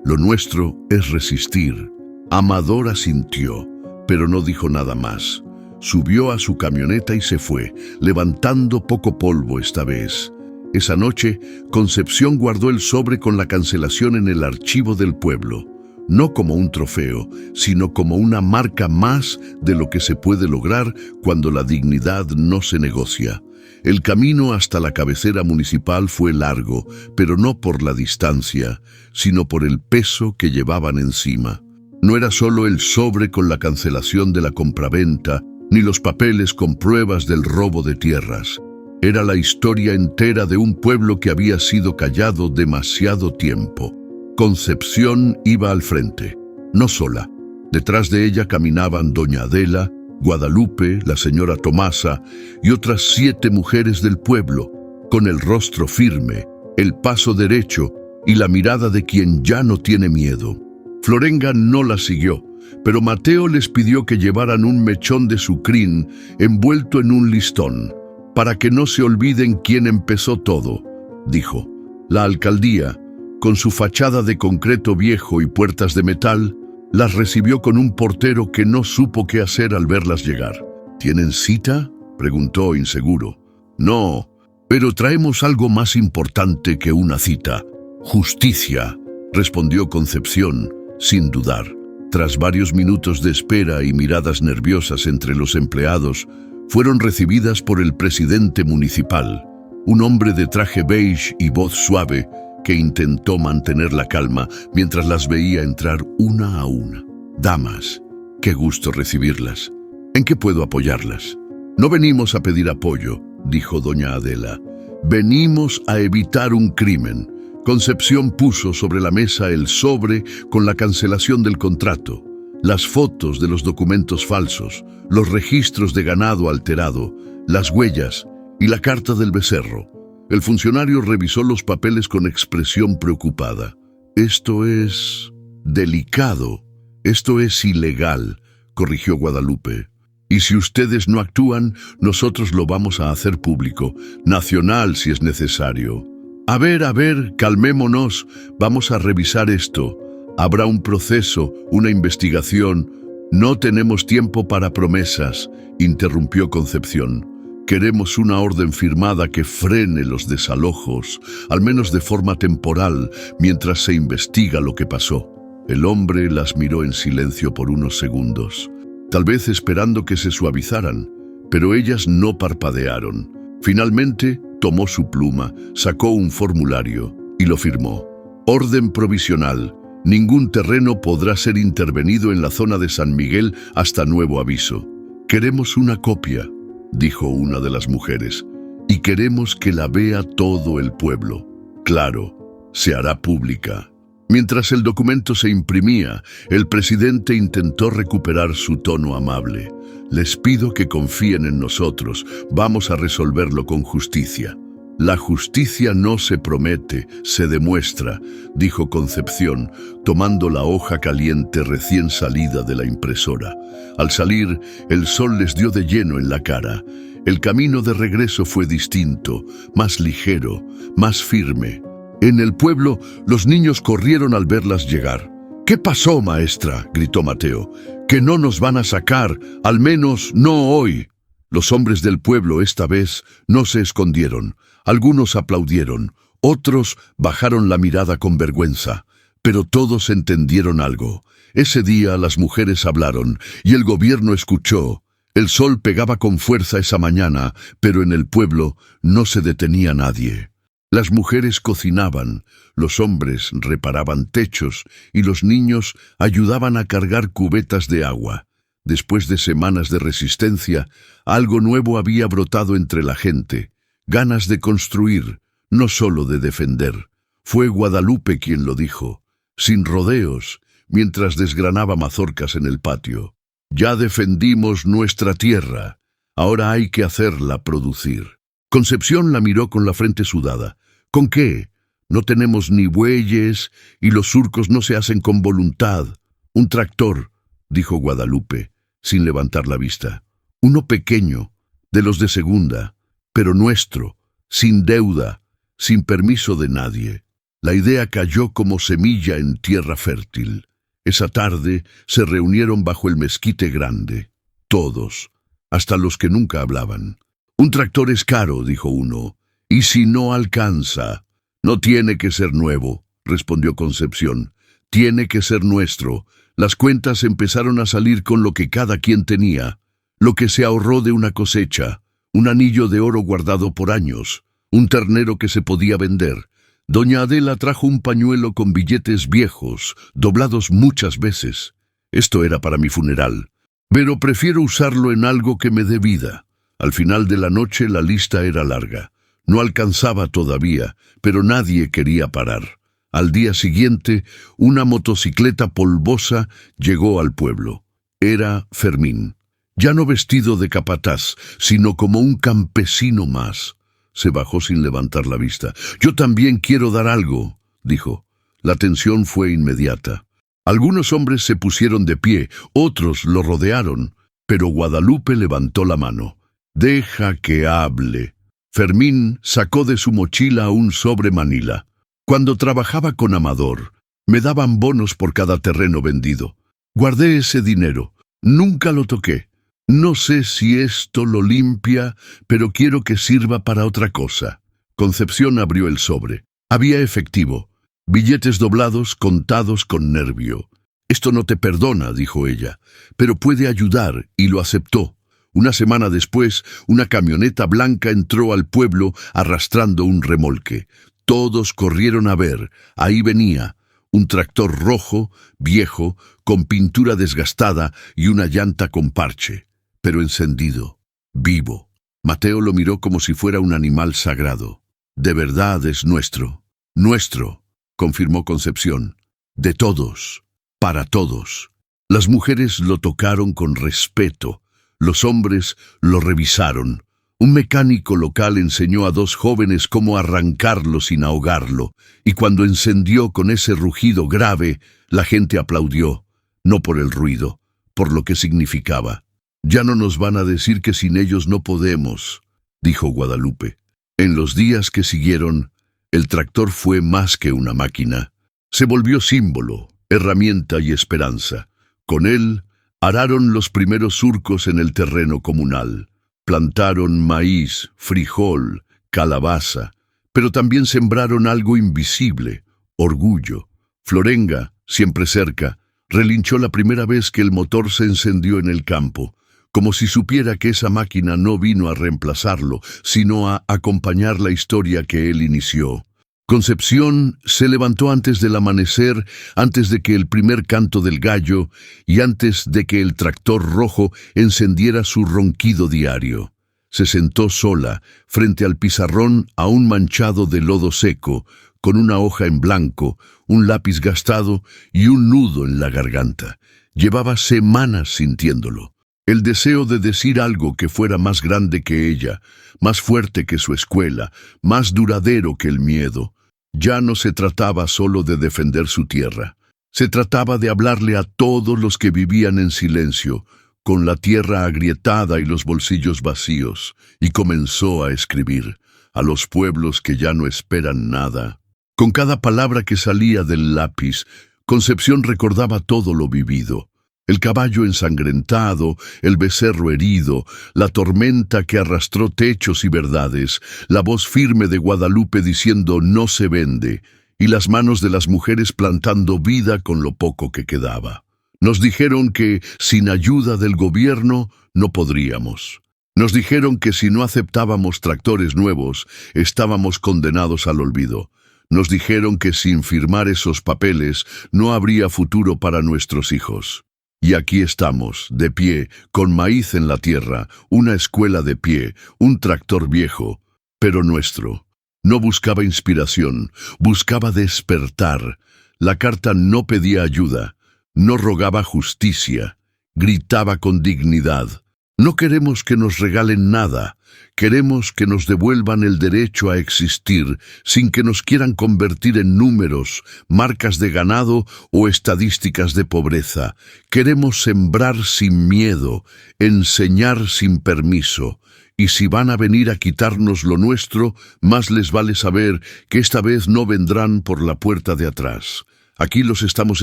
lo nuestro es resistir». Amador asintió, pero no dijo nada más. Subió a su camioneta y se fue, levantando poco polvo esta vez. Esa noche, Concepción guardó el sobre con la cancelación en el archivo del pueblo, no como un trofeo, sino como una marca más de lo que se puede lograr cuando la dignidad no se negocia. El camino hasta la cabecera municipal fue largo, pero no por la distancia, sino por el peso que llevaban encima. No era solo el sobre con la cancelación de la compraventa, ni los papeles con pruebas del robo de tierras. Era la historia entera de un pueblo que había sido callado demasiado tiempo. Concepción iba al frente, no sola. Detrás de ella caminaban doña Adela, Guadalupe, la señora Tomasa y otras 7 mujeres del pueblo, con el rostro firme, el paso derecho y la mirada de quien ya no tiene miedo. Florenga no la siguió, pero Mateo les pidió que llevaran un mechón de su crin envuelto en un listón, para que no se olviden quién empezó todo, dijo. La alcaldía, con su fachada de concreto viejo y puertas de metal, las recibió con un portero que no supo qué hacer al verlas llegar. ¿Tienen cita?, preguntó inseguro. No, pero traemos algo más importante que una cita. Justicia, respondió Concepción, sin dudar. Tras varios minutos de espera y miradas nerviosas entre los empleados, fueron recibidas por el presidente municipal, un hombre de traje beige y voz suave que intentó mantener la calma mientras las veía entrar una a una. Damas, qué gusto recibirlas. ¿En qué puedo apoyarlas? No venimos a pedir apoyo, dijo doña Adela. Venimos a evitar un crimen. Concepción puso sobre la mesa el sobre con la cancelación del contrato, las fotos de los documentos falsos, los registros de ganado alterado, las huellas y la carta del becerro. El funcionario revisó los papeles con expresión preocupada. Esto es delicado, esto es ilegal, corrigió Guadalupe. Y si ustedes no actúan, nosotros lo vamos a hacer público, nacional si es necesario. A ver, calmémonos, vamos a revisar esto. Habrá un proceso, una investigación. No tenemos tiempo para promesas, interrumpió Concepción. Queremos una orden firmada que frene los desalojos, al menos de forma temporal, mientras se investiga lo que pasó. El hombre las miró en silencio por unos segundos, tal vez esperando que se suavizaran, pero ellas no parpadearon. Finalmente, tomó su pluma, sacó un formulario y lo firmó. Orden provisional. Ningún terreno podrá ser intervenido en la zona de San Miguel hasta nuevo aviso. Queremos una copia, dijo una de las mujeres, y queremos que la vea todo el pueblo. Claro, se hará pública. Mientras el documento se imprimía, el presidente intentó recuperar su tono amable. Les pido que confíen en nosotros, vamos a resolverlo con justicia. La justicia no se promete, se demuestra, dijo Concepción, tomando la hoja caliente recién salida de la impresora. Al salir, el sol les dio de lleno en la cara. El camino de regreso fue distinto, más ligero, más firme. En el pueblo, los niños corrieron al verlas llegar. «¿Qué pasó, maestra?», gritó Mateo. «Que no nos van a sacar, al menos no hoy». Los hombres del pueblo esta vez no se escondieron. Algunos aplaudieron, otros bajaron la mirada con vergüenza, pero todos entendieron algo. Ese día las mujeres hablaron y el gobierno escuchó. El sol pegaba con fuerza esa mañana, pero en el pueblo no se detenía nadie. Las mujeres cocinaban, los hombres reparaban techos y los niños ayudaban a cargar cubetas de agua. Después de semanas de resistencia, algo nuevo había brotado entre la gente. Ganas de construir, no solo de defender. Fue Guadalupe quien lo dijo, sin rodeos, mientras desgranaba mazorcas en el patio. Ya defendimos nuestra tierra, ahora hay que hacerla producir. Concepción la miró con la frente sudada. ¿Con qué? No tenemos ni bueyes y los surcos no se hacen con voluntad. Un tractor, dijo Guadalupe, sin levantar la vista. Uno pequeño, de los de segunda, pero nuestro, sin deuda, sin permiso de nadie. La idea cayó como semilla en tierra fértil. Esa tarde se reunieron bajo el mezquite grande. Todos, hasta los que nunca hablaban. Un tractor es caro, dijo uno. ¿Y si no alcanza? No tiene que ser nuevo, respondió Concepción. Tiene que ser nuestro. Las cuentas empezaron a salir con lo que cada quien tenía, lo que se ahorró de una cosecha, un anillo de oro guardado por años, un ternero que se podía vender. Doña Adela trajo un pañuelo con billetes viejos, doblados muchas veces. Esto era para mi funeral, pero prefiero usarlo en algo que me dé vida. Al final de la noche la lista era larga. No alcanzaba todavía, pero nadie quería parar. Al día siguiente, una motocicleta polvosa llegó al pueblo. Era Fermín, ya no vestido de capataz, sino como un campesino más. Se bajó sin levantar la vista. «Yo también quiero dar algo», dijo. La tensión fue inmediata. Algunos hombres se pusieron de pie, otros lo rodearon, pero Guadalupe levantó la mano. «Deja que hable». Fermín sacó de su mochila un sobre Manila. «Cuando trabajaba con Amador, me daban bonos por cada terreno vendido. Guardé ese dinero. Nunca lo toqué. No sé si esto lo limpia, pero quiero que sirva para otra cosa». Concepción abrió el sobre. Había efectivo, billetes doblados contados con nervio. «Esto no te perdona», dijo ella, «pero puede ayudar», y lo aceptó. Una semana después, una camioneta blanca entró al pueblo arrastrando un remolque. Todos corrieron a ver. Ahí venía un tractor rojo, viejo, con pintura desgastada y una llanta con parche, pero encendido, vivo. Mateo lo miró como si fuera un animal sagrado. «De verdad es nuestro». «Nuestro», confirmó Concepción. «De todos, para todos». Las mujeres lo tocaron con respeto. Los hombres lo revisaron. Un mecánico local enseñó a dos jóvenes cómo arrancarlo sin ahogarlo, y cuando encendió con ese rugido grave, la gente aplaudió, no por el ruido, por lo que significaba. «Ya no nos van a decir que sin ellos no podemos», dijo Guadalupe. En los días que siguieron, el tractor fue más que una máquina. Se volvió símbolo, herramienta y esperanza. Con él, araron los primeros surcos en el terreno comunal. Plantaron maíz, frijol, calabaza, pero también sembraron algo invisible, orgullo. Florenga, siempre cerca, relinchó la primera vez que el motor se encendió en el campo, como si supiera que esa máquina no vino a reemplazarlo, sino a acompañar la historia que él inició. Concepción se levantó antes del amanecer, antes de que el primer canto del gallo y antes de que el tractor rojo encendiera su ronquido diario. Se sentó sola, frente al pizarrón aún manchado de lodo seco, con una hoja en blanco, un lápiz gastado y un nudo en la garganta. Llevaba semanas sintiéndolo. El deseo de decir algo que fuera más grande que ella, más fuerte que su escuela, más duradero que el miedo. Ya no se trataba solo de defender su tierra. Se trataba de hablarle a todos los que vivían en silencio, con la tierra agrietada y los bolsillos vacíos, y comenzó a escribir a los pueblos que ya no esperan nada. Con cada palabra que salía del lápiz, Concepción recordaba todo lo vivido. El caballo ensangrentado, el becerro herido, la tormenta que arrastró techos y verdades, la voz firme de Guadalupe diciendo «no se vende», y las manos de las mujeres plantando vida con lo poco que quedaba. Nos dijeron que, sin ayuda del gobierno, no podríamos. Nos dijeron que si no aceptábamos tractores nuevos, estábamos condenados al olvido. Nos dijeron que sin firmar esos papeles no habría futuro para nuestros hijos. Y aquí estamos, de pie, con maíz en la tierra, una escuela de pie, un tractor viejo, pero nuestro. No buscaba inspiración, buscaba despertar. La carta no pedía ayuda, no rogaba justicia, gritaba con dignidad. No queremos que nos regalen nada, queremos que nos devuelvan el derecho a existir sin que nos quieran convertir en números, marcas de ganado o estadísticas de pobreza. Queremos sembrar sin miedo, enseñar sin permiso. Y si van a venir a quitarnos lo nuestro, más les vale saber que esta vez no vendrán por la puerta de atrás. Aquí los estamos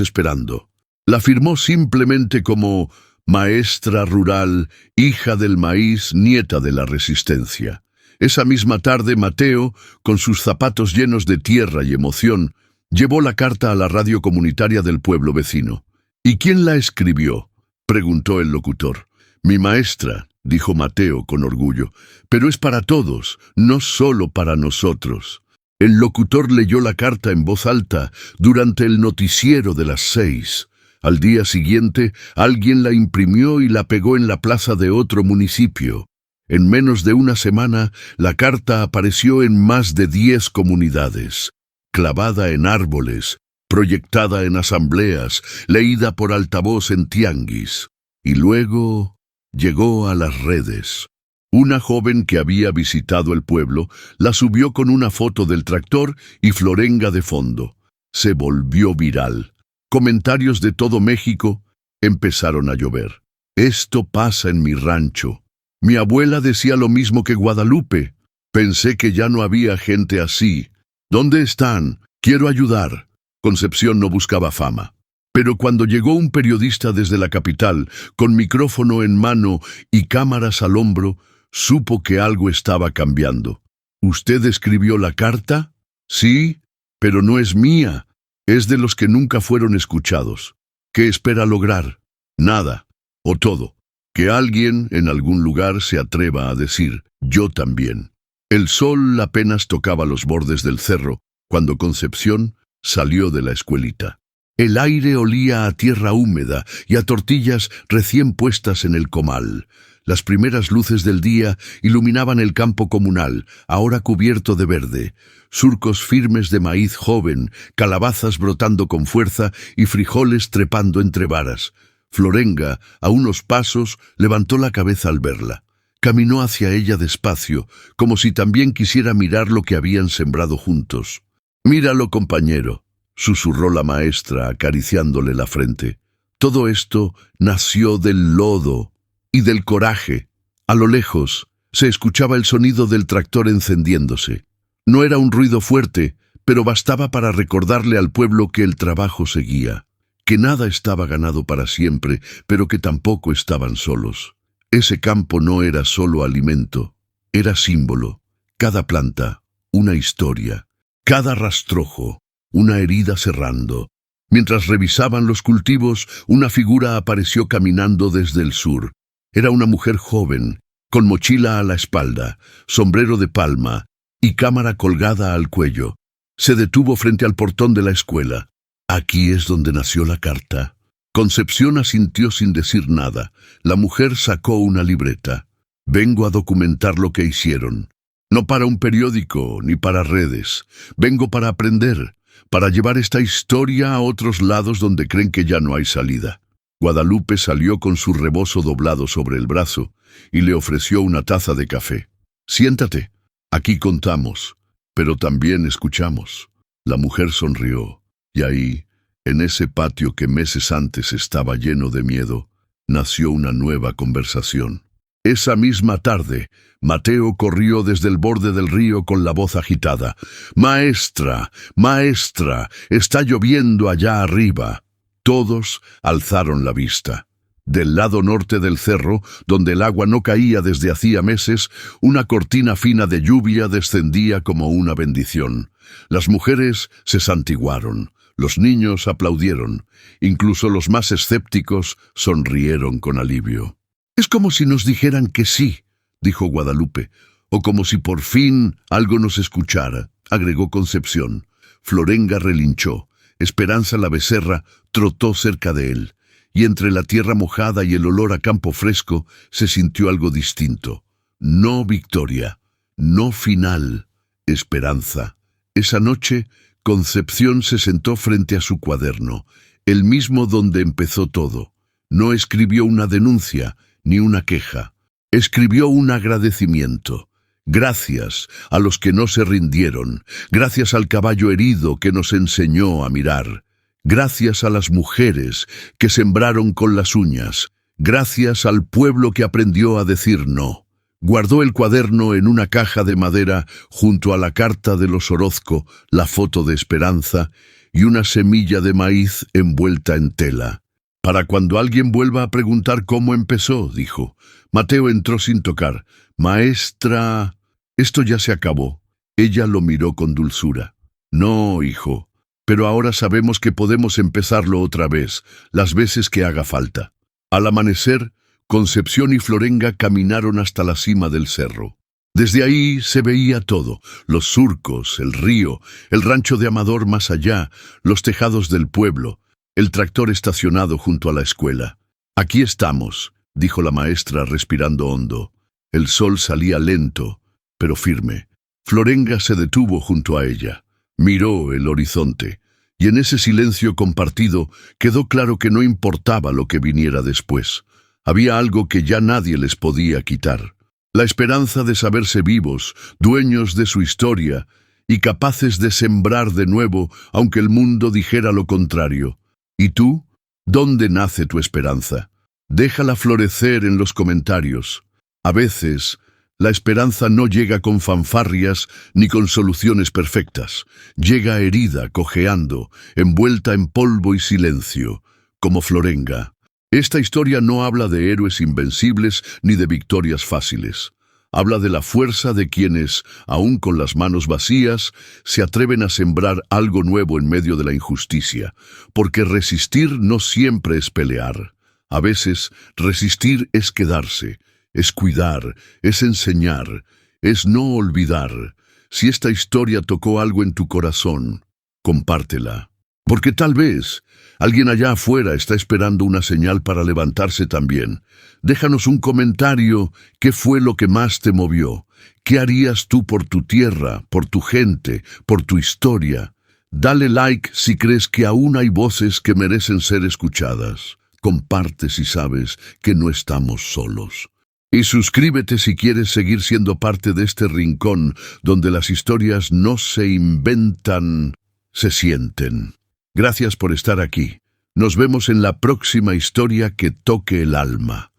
esperando. La firmó simplemente como maestra rural, hija del maíz, nieta de la resistencia. Esa misma tarde, Mateo, con sus zapatos llenos de tierra y emoción, llevó la carta a la radio comunitaria del pueblo vecino. «¿Y quién la escribió?», preguntó el locutor. «Mi maestra», dijo Mateo con orgullo, «pero es para todos, no solo para nosotros». El locutor leyó la carta en voz alta durante el noticiero de las 6. Al día siguiente, alguien la imprimió y la pegó en la plaza de otro municipio. En menos de una semana, la carta apareció en más de 10 comunidades, clavada en árboles, proyectada en asambleas, leída por altavoz en tianguis. Y luego llegó a las redes. Una joven que había visitado el pueblo la subió con una foto del tractor y Florenga de fondo. Se volvió viral. Comentarios de todo México empezaron a llover. Esto pasa en mi rancho. Mi abuela decía lo mismo que Guadalupe. Pensé que ya no había gente así. ¿Dónde están? Quiero ayudar. Concepción no buscaba fama. Pero cuando llegó un periodista desde la capital, con micrófono en mano y cámaras al hombro, supo que algo estaba cambiando. ¿Usted escribió la carta? Sí, pero no es mía. Es de los que nunca fueron escuchados. ¿Qué espera lograr? Nada, o todo. Que alguien en algún lugar se atreva a decir, yo también. El sol apenas tocaba los bordes del cerro cuando Concepción salió de la escuelita. El aire olía a tierra húmeda y a tortillas recién puestas en el comal. Las primeras luces del día iluminaban el campo comunal, ahora cubierto de verde. Surcos firmes de maíz joven, calabazas brotando con fuerza y frijoles trepando entre varas. Florenga, a unos pasos, levantó la cabeza al verla. Caminó hacia ella despacio, como si también quisiera mirar lo que habían sembrado juntos. «Míralo, compañero», susurró la maestra, acariciándole la frente. Todo esto nació del lodo y del coraje. A lo lejos se escuchaba el sonido del tractor encendiéndose. No era un ruido fuerte, pero bastaba para recordarle al pueblo que el trabajo seguía, que nada estaba ganado para siempre, pero que tampoco estaban solos. Ese campo no era solo alimento, era símbolo. Cada planta, una historia. Cada rastrojo, una herida cerrando. Mientras revisaban los cultivos, una figura apareció caminando desde el sur. Era una mujer joven, con mochila a la espalda, sombrero de palma y cámara colgada al cuello. Se detuvo frente al portón de la escuela. Aquí es donde nació la carta. Concepción asintió sin decir nada. La mujer sacó una libreta. Vengo a documentar lo que hicieron. No para un periódico ni para redes. Vengo para aprender, para llevar esta historia a otros lados donde creen que ya no hay salida. Guadalupe salió con su rebozo doblado sobre el brazo y le ofreció una taza de café. Siéntate, aquí contamos, pero también escuchamos. La mujer sonrió, y ahí, en ese patio que meses antes estaba lleno de miedo, nació una nueva conversación. Esa misma tarde, Mateo corrió desde el borde del río con la voz agitada. «Maestra, maestra, está lloviendo allá arriba». Todos alzaron la vista. Del lado norte del cerro, donde el agua no caía desde hacía meses, una cortina fina de lluvia descendía como una bendición. Las mujeres se santiguaron, los niños aplaudieron, incluso los más escépticos sonrieron con alivio. «Es como si nos dijeran que sí», dijo Guadalupe, «o como si por fin algo nos escuchara», agregó Concepción. Florenga relinchó. Esperanza la becerra trotó cerca de él, y entre la tierra mojada y el olor a campo fresco se sintió algo distinto. No victoria, no final, esperanza. Esa noche, Concepción se sentó frente a su cuaderno, el mismo donde empezó todo. No escribió una denuncia, ni una queja. Escribió un agradecimiento. Gracias a los que no se rindieron, gracias al caballo herido que nos enseñó a mirar, gracias a las mujeres que sembraron con las uñas, gracias al pueblo que aprendió a decir no. Guardó el cuaderno en una caja de madera junto a la carta de los Orozco, la foto de Esperanza y una semilla de maíz envuelta en tela. «Para cuando alguien vuelva a preguntar cómo empezó», dijo. Mateo entró sin tocar. «Maestra, esto ya se acabó». Ella lo miró con dulzura. «No, hijo, pero ahora sabemos que podemos empezarlo otra vez, las veces que haga falta». Al amanecer, Concepción y Florenga caminaron hasta la cima del cerro. Desde ahí se veía todo, los surcos, el río, el rancho de Amador más allá, los tejados del pueblo, el tractor estacionado junto a la escuela. «Aquí estamos», dijo la maestra respirando hondo. El sol salía lento, pero firme. Florenga se detuvo junto a ella. Miró el horizonte, y en ese silencio compartido quedó claro que no importaba lo que viniera después. Había algo que ya nadie les podía quitar. La esperanza de saberse vivos, dueños de su historia, y capaces de sembrar de nuevo, aunque el mundo dijera lo contrario. ¿Y tú? ¿Dónde nace tu esperanza? Déjala florecer en los comentarios. A veces, la esperanza no llega con fanfarrias ni con soluciones perfectas. Llega herida, cojeando, envuelta en polvo y silencio, como Florenga. Esta historia no habla de héroes invencibles ni de victorias fáciles. Habla de la fuerza de quienes, aun con las manos vacías, se atreven a sembrar algo nuevo en medio de la injusticia, porque resistir no siempre es pelear. A veces, resistir es quedarse, es cuidar, es enseñar, es no olvidar. Si esta historia tocó algo en tu corazón, compártela. Porque tal vez alguien allá afuera está esperando una señal para levantarse también. Déjanos un comentario. ¿Qué fue lo que más te movió? ¿Qué harías tú por tu tierra, por tu gente, por tu historia? Dale like si crees que aún hay voces que merecen ser escuchadas. Comparte si sabes que no estamos solos. Y suscríbete si quieres seguir siendo parte de este rincón donde las historias no se inventan, se sienten. Gracias por estar aquí. Nos vemos en la próxima historia que toque el alma.